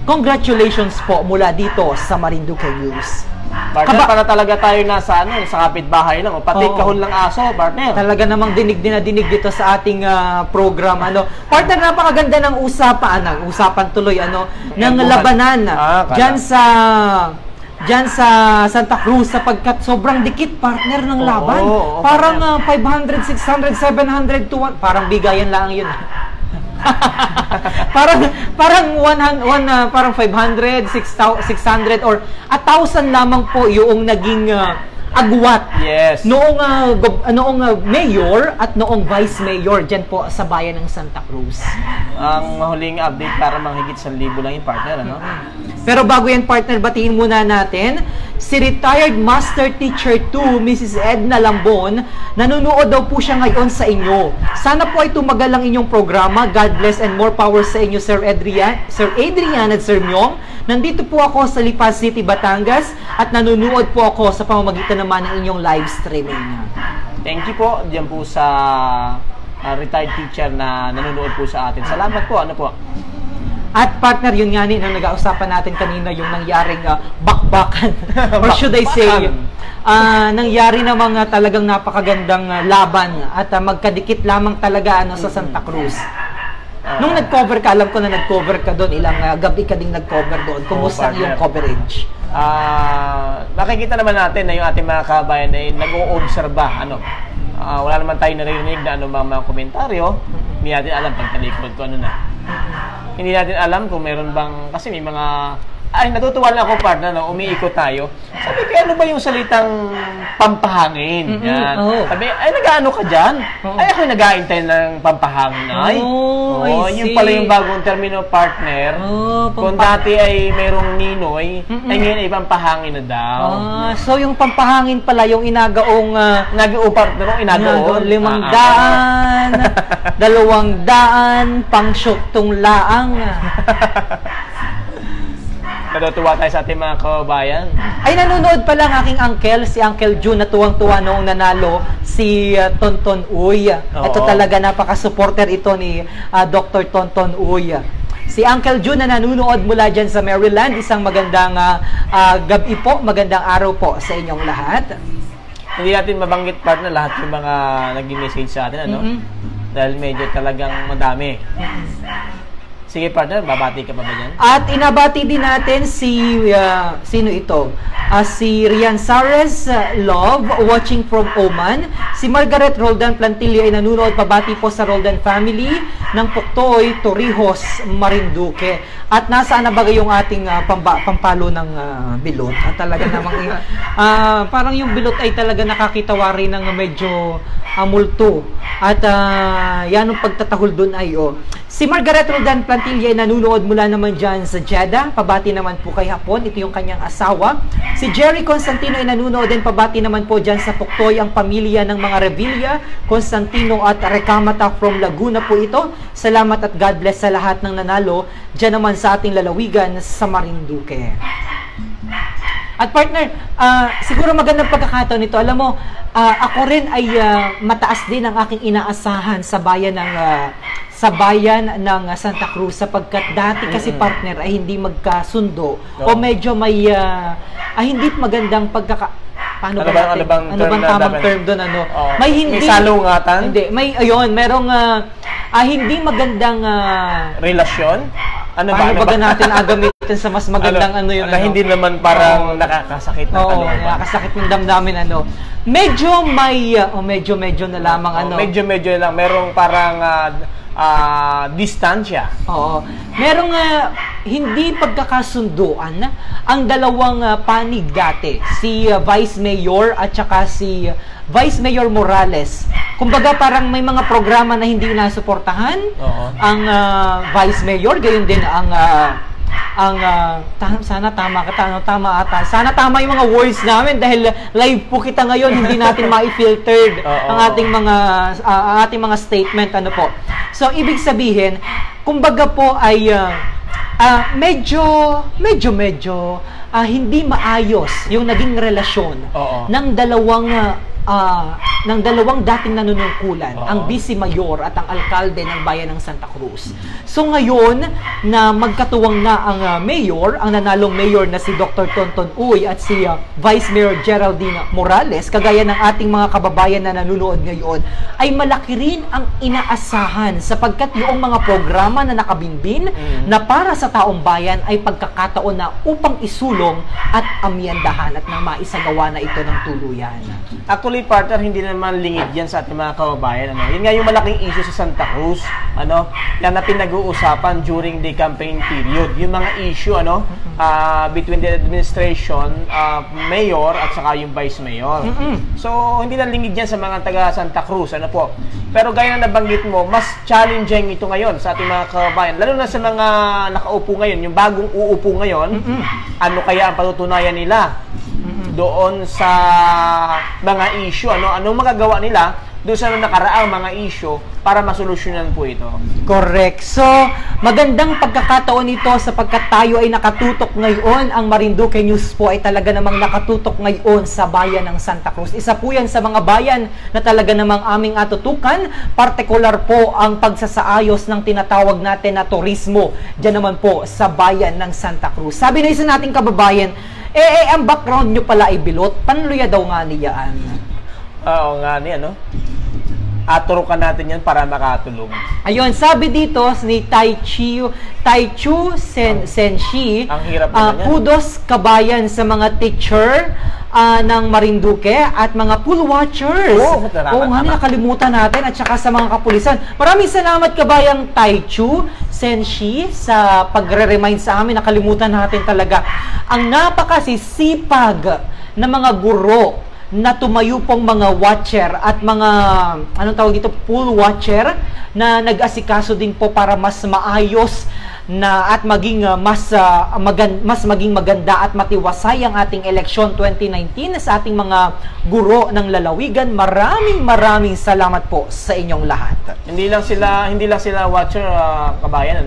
Congratulations po mula dito sa Marinduque News. Partner, para talaga tayo sa kapitbahay lang. Pati kahon ng aso, partner. Talaga namang dinig dito sa ating program. Partner, napakaganda ng usapan tuloy, ng labanan dyan sa Santa Cruz sapagkat sobrang dikit, partner, ng laban. Parang 500, 600, 700 to 1. Parang bigayan lang yun. parang 500, 600 or 1,000 lamang po yung naging agwat noong mayor at noong vice mayor dyan po sa bayan ng Santa Cruz. Ang mahuling update para manghigit 1,000 lang yung partner, ano? Pero bago yan, partner, batiin muna natin si retired master teacher 2, Mrs. Edna Lambon. Nanonood daw po siya ngayon sa inyo. Sana po ay tumagal ang inyong programa. God bless and more power sa inyo, Sir Adrian at Sir Myong. Nandito po ako sa Lipa City, Batangas at nanonood po ako sa pamamagitan naman ng inyong live streaming. Thank you po diyan po sa retired teacher na nanonood po sa atin. Salamat po. Ano po? At partner, yun nga nung nag-ausapan natin kanina yung nangyaring bakbakan or should I say nangyari na mga talagang napakagandang laban at magkadikit lamang talaga sa Santa Cruz. Nung nag-cover ka, alam ko na nag-cover ka doon, ilang gabi ka ding nag-cover doon. Kumusta yung coverage? Nakikita naman natin na yung ating mga kabayan ay nag-o-obserba. Wala naman tayo narinig na mga komentaryo. Hindi natin alam pagtalikod ko Hindi natin alam kung meron bang, kasi may mga, natutuwa lang ako, partner, umiikot tayo. Sabi ko, ano ba yung salitang pampahangin? Yan. Sabi, nag-ano ka dyan? Ako nag-aintay ng pampahangin. Yun pala yung bagong termino, partner. Kung dati ay merong ninoy, ay ngayon ay pampahangin na daw. So yung pampahangin pala, yung inagaong, partner, inagaong 500, 200, pang-syuktong laang. Natutuwa tayo sa ating mga kababayan. Ay, nanonood pala ang aking uncle, si Uncle June, na tuwang-tuwa noong nanalo si Tonton Uy. Ito talaga, napaka-supporter ito ni Dr. Tonton Uy. Si Uncle June na nanonood mula dyan sa Maryland. Isang magandang gabi po, magandang araw po sa inyong lahat. Hindi natin mabanggit partner lahat yung mga nag-message sa atin, ano? Dahil medyo talagang madami. Sige partner, babati ka pa ba dyan? At inabati din natin si, sino ito? Si Rian Sares Love, watching from Oman. Si Margaret Roldan Plantillo ay nanonood, pabati po sa Roldan family ng Puktoy, Torrijos, Marinduque. At nasaan na ba yung ating pampalo ng bilot? At talaga namang, parang yung bilot ay talaga nakakitawa rin ng medyo multo. At yan ang pagtatahol doon ay, Si Margaret Roldan Plantillo ay nanonood mula naman dyan sa Jeddah. Pabati naman po kay Hapon. Ito yung kanyang asawa. Si Jerry Constantino ay nanonood din. Pabati naman po dyan sa Puktoy ang pamilya ng mga Revilla, Constantino at Recamata from Laguna po ito. Salamat at God bless sa lahat ng nanalo dyan naman sa ating lalawigan sa Marinduque. At partner, siguro magandang pagkakataon nito. Alam mo, ako rin ay mataas din ang aking inaasahan sa bayan ng Santa Cruz sapagkat dati kasi partner ay hindi magkasundo o medyo may hindi magandang paano ano bang tamang term doon may salungatan? Hindi, merong hindi magandang relasyon. Paano ba natin agamitin sa mas magandang hindi naman parang nakakasakit na nakakasakit ng damdamin Medyo may medyo na lamang medyo lang merong parang distansya. Oo. Merong hindi pagkakasunduan ang dalawang panig dati, si Vice Mayor at saka si Vice Mayor Morales. Kumbaga parang may mga programa na hindi nasuportahan ang Vice Mayor, gayon din ang sana tama ata. Sana tama yung mga words namin dahil live po kita ngayon, hindi natin ma-filtered ang ating mga statement po. So ibig sabihin, kumbaga po ay medyo hindi maayos yung naging relasyon ng dalawang dating nanunungkulan, ang Vice Mayor at ang alkalde ng bayan ng Santa Cruz. So ngayon na magkatuwang na ang mayor, ang nanalong mayor na si Dr. Tonton Uy at si Vice Mayor Geraldine Morales, kagaya ng ating mga kababayan na nanonood ngayon, ay malaki rin ang inaasahan sapagkat yung mga programa na nakabinbin na para sa taong bayan ay pagkakataon na upang isulong at amyendahan at nang maisagawa na ito ng tuluyan. Actually, partner, hindi naman lingid yan sa ating mga kababayan. Yun nga yung malaking issue sa Santa Cruz. Yan na pinag-uusapan during the campaign period. Yung mga issue, between the administration, mayor, at saka yung vice mayor. So, hindi na lingid yan sa mga taga Santa Cruz. Pero gaya na nabanggit mo, mas challenging ito ngayon sa ating mga kababayan. Lalo na sa mga nakaupo ngayon, yung bagong uupo ngayon, ano kaya ang patutunayan nila doon sa mga issue, anong magagawa nila doon sa nakaraang mga issue para masolusyonan po ito. Correct. So, magandang pagkakataon ito sapagkat tayo ay nakatutok ngayon. Ang Marinduque News po ay talaga namang nakatutok ngayon sa bayan ng Santa Cruz. Isa po yan sa mga bayan na talaga namang aming atutukan. Partikular po ang pagsasaayos ng tinatawag natin na turismo. Diyan naman po sa bayan ng Santa Cruz. Sabi na isa nating kababayan, ang background nyo pala ay bilot, panluya daw nga niyaan. Oo nga niya, Aturo ka natin yan para makatulog. Ayun, sabi dito ni Taichu Senshi, ang hirap naman yan. Kudos kabayan sa mga teacher ng Marinduque at mga pool watchers. Oo nga, nakalimutan natin at saka sa mga kapulisan. Maraming salamat kabayang Taichu Senshi sa pagre-remind sa amin. Nakalimutan natin talaga ang napakasisipag na mga guro na tumayo pong mga watcher at mga, pool watcher na nag-asikaso din po para mas maayos na at maging mas maging maganda at matiwasay ang ating eleksyon 2019 sa ating mga guro ng lalawigan. Maraming salamat po sa inyong lahat. Hindi lang sila watcher, kabayan,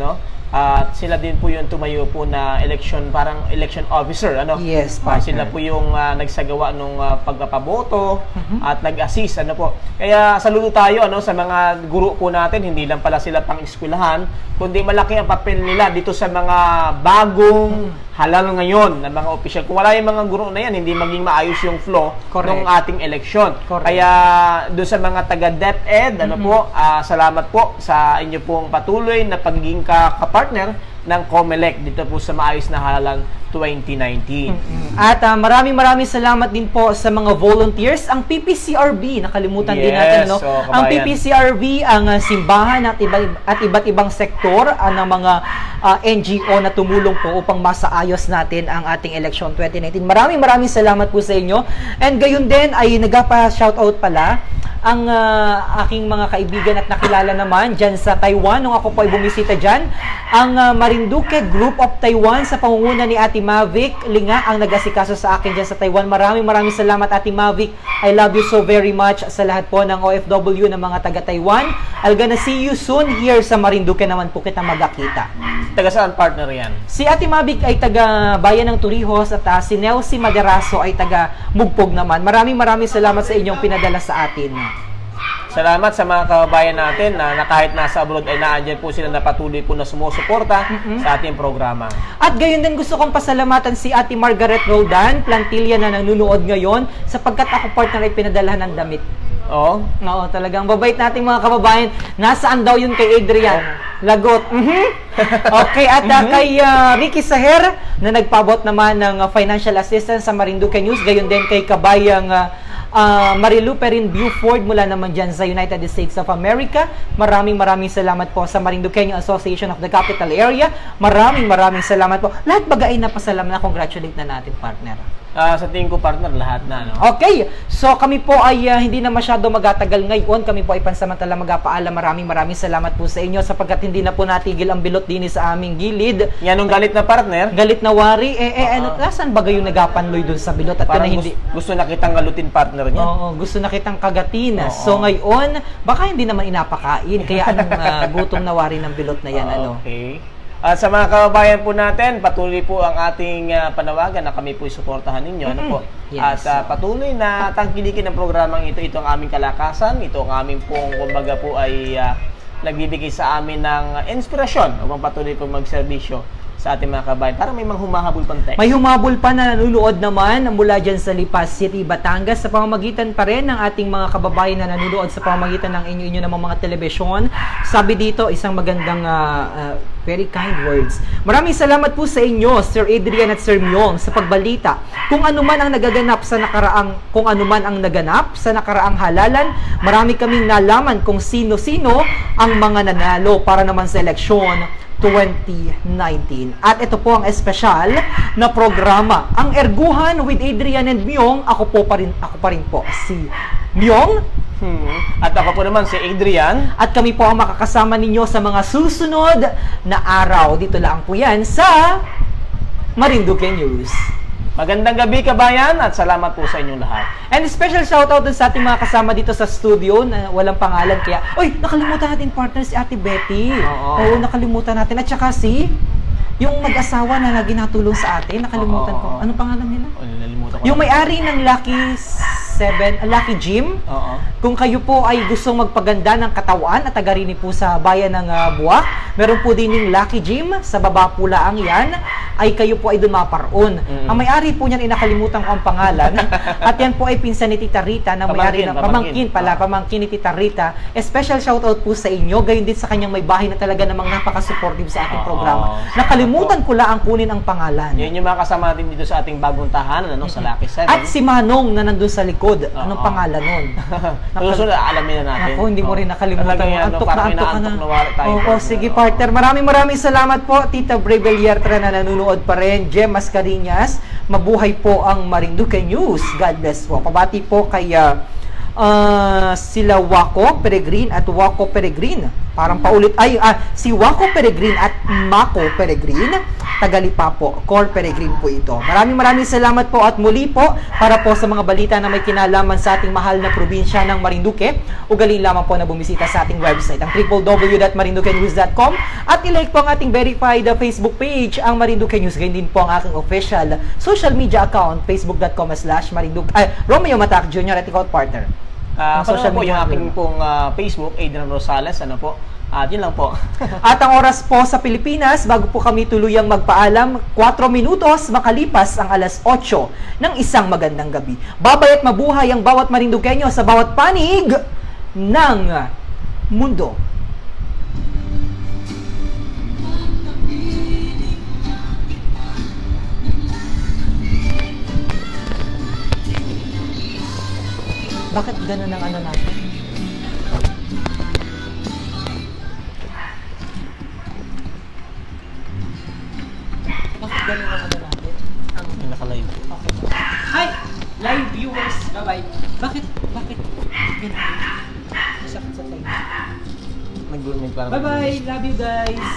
At sila din po yung tumayo po na parang election officer, ano? Yes, sila po yung nagsagawa nung pagpapaboto at nag-assist, ano po. Kaya saludo tayo, ano, sa mga guro po natin, hindi lang pala sila pang-eskwelahan, kundi malaki ang papel nila dito sa mga bagong halal ngayon ng mga opisyal. Kung wala yung mga guro na yan, hindi maging maayos yung flow ng ating eleksyon. Kaya doon sa mga taga-DepEd, ano po, salamat po sa inyo pong patuloy na pagiging kapartner ng COMELEC dito po sa maayos na halalan 2019. At maraming salamat din po sa mga volunteers. Ang PPCRB, nakalimutan din natin, no? Ang PPCRB, ang simbahan at iba't ibang sektor ng mga NGO na tumulong po upang masaayos natin ang ating election 2019. Maraming salamat po sa inyo. And gayon din ay nagpa-shoutout pala ang aking mga kaibigan at nakilala naman dyan sa Taiwan nung ako po ay bumisita dyan. Ang Marinduque Group of Taiwan sa pangunguna ni Ate Mavic Linga ang nag-asikaso sa akin dyan sa Taiwan. Maraming salamat, Ate Mavic. I love you so very much sa lahat po ng OFW ng mga taga-Taiwan. I'll gonna see you soon here sa Marinduque naman po kita magkakita. Taga saan partner yan? Si Ate Mavic ay taga Bayan ng Torrijos at si Nelsie Maderaso ay taga Mugpog naman. Maraming salamat sa inyong pinadala sa atin. Salamat sa mga kababayan natin na kahit nasa abroad ay naandyan po sila na patuloy po na sumusuporta sa ating programa. At gayon din gusto kong pasalamatan si Ate Margaret Roldan, Plantilla na nanonood ngayon sapagkat ako partner ay pinadalahan ng damit. Oo, talagang babait nating mga kababayan. Nasaan daw yun kay Adrian? Lagot. Okay, at kay Ricky Saher na nagpabot naman ng financial assistance sa Marinduque News. Gayon din kay kabayang Marilu Perin Buford mula naman dyan sa United States of America. Maraming salamat po sa Marinduqueño Association of the Capital Area. Maraming salamat po. Lahat bagay na pasalam na congratulate na natin, partner. Sa tingin ko, partner, lahat na, no? Okay, so kami po ay hindi na masyado magatagal ngayon. Kami po ay pansamantala magpaalam. Maraming salamat po sa inyo sapagkat hindi na po natigil ang bilot din sa aming gilid. Yan ang galit na partner? Galit na wari. Nasaan ba yung nagapanloy dun sa bilot? At parang hindi gusto na kitang galutin, partner niya. Oo, gusto na kitang kagatin. So ngayon, baka hindi naman inapakain. Kaya anong gutom na wari ng bilot na yan, ano? Okay. At sa mga kababayan po natin, patuloy po ang ating panawagan na kami po suportahan ninyo. Ano po? Yes. At patuloy na tangkilikin ng programang ito. Ito ang aming kalakasan. Ito ang aming pong, kumbaga po ay nagbibigay sa amin ng inspirasyon upang patuloy po magserbisyo sa ating mga kabayan. Parang may mga humahabol pang text. May humabol pa na nanonood naman mula dyan sa Lipas City, Batangas sa pamamagitan pa rin ng ating mga kababayan na nanonood sa pamamagitan ng inyo namang mga telebisyon. Sabi dito, isang magandang very kind words. Maraming salamat po sa inyo, Sir Adrian at Sir Myong, sa pagbalita. Kung ano man ang naganap sa nakaraang halalan, marami kaming nalaman kung sino-sino ang mga nanalo para naman sa eleksyon 2019. At ito po ang espesyal na programa, ang Erguhan with Adrian and Myong. Ako pa rin po si Myong. At ako po naman si Adrian. At kami po ang makakasama ninyo sa mga susunod na araw. Dito lang po yan sa Marinduque News. Magandang gabi, kabayan, at salamat po sa inyong lahat. And special shoutout din sa ating mga kasama dito sa studio na walang pangalan. Kaya, nakalimutan natin partner si Ate Betty. Oo, nakalimutan natin. At saka yung mag-asawa na ginatulong sa atin, nakalimutan ko. Anong pangalan nila? Yung may-ari ng Lucky Gym. Kung kayo po ay gustong magpaganda ng katawan at taga rin po sa bayan ng Buwak, meron po din yung Lucky Gym. Sa baba po lang yan, ay kayo po ay dumaparoon. Ang may-ari po niyan, nakalimutan ko ang pangalan. At yan po ay pinsan ni Tita Rita na may-ari ng pamangkin ni Tita Rita. Special shoutout po sa inyo. Gayon din sa kanyang may bahay na talaga namang napaka-supportive sa ating programa. Nakalimutan ko lang ang kunin ang pangalan. Yan yung mga kasama natin dito sa ating bagong tahanan, sa Lucky 7. At si Manong na nandun sa likod. Anong pangalan nun? Susunod, alamin na natin. Ako, hindi mo rin nakalimutan. Antok na na. Sige partner. Maraming salamat po. Tita Breveliertra na nanonood pa rin. Jem Mascarinas. Mabuhay po ang Marinduque News. God bless po. Pabati po kay sila Waco Peregrin at Waco Peregrin. Parang paulit. Si Waco Peregrin at Mako Peregrin. Tagalipapo, Cor Peregrine po ito. Maraming salamat po at muli po para po sa mga balita na may kinalaman sa ating mahal na probinsya ng Marinduque. Ugaling lamang po na bumisita sa ating website, ang www.marinduquenews.com, at ilike po ang ating verified Facebook page, ang Marinduque News. Ganyan din po ang aking official social media account, facebook.com/Marinduque, Romeo Matac Jr. at ikaw, partner. Social po yung aking pong Facebook, Adrian Rosales, ano po. At yun lang po. At ang oras po sa Pilipinas, bago po kami tuluyang magpaalam, 4 minutos makalipas ang alas 8 ng isang magandang gabi. Babay at mabuhay ang bawat Marinduqueño sa bawat panig ng mundo. Bakit ganun ang ano natin? Bakit ganun ang ano natin? Yung nakalive. Okay. Hi! Live viewers! Bye-bye. Bakit ganun? Masakit sa tayo. Nag-group parang... Bye-bye! Love you guys!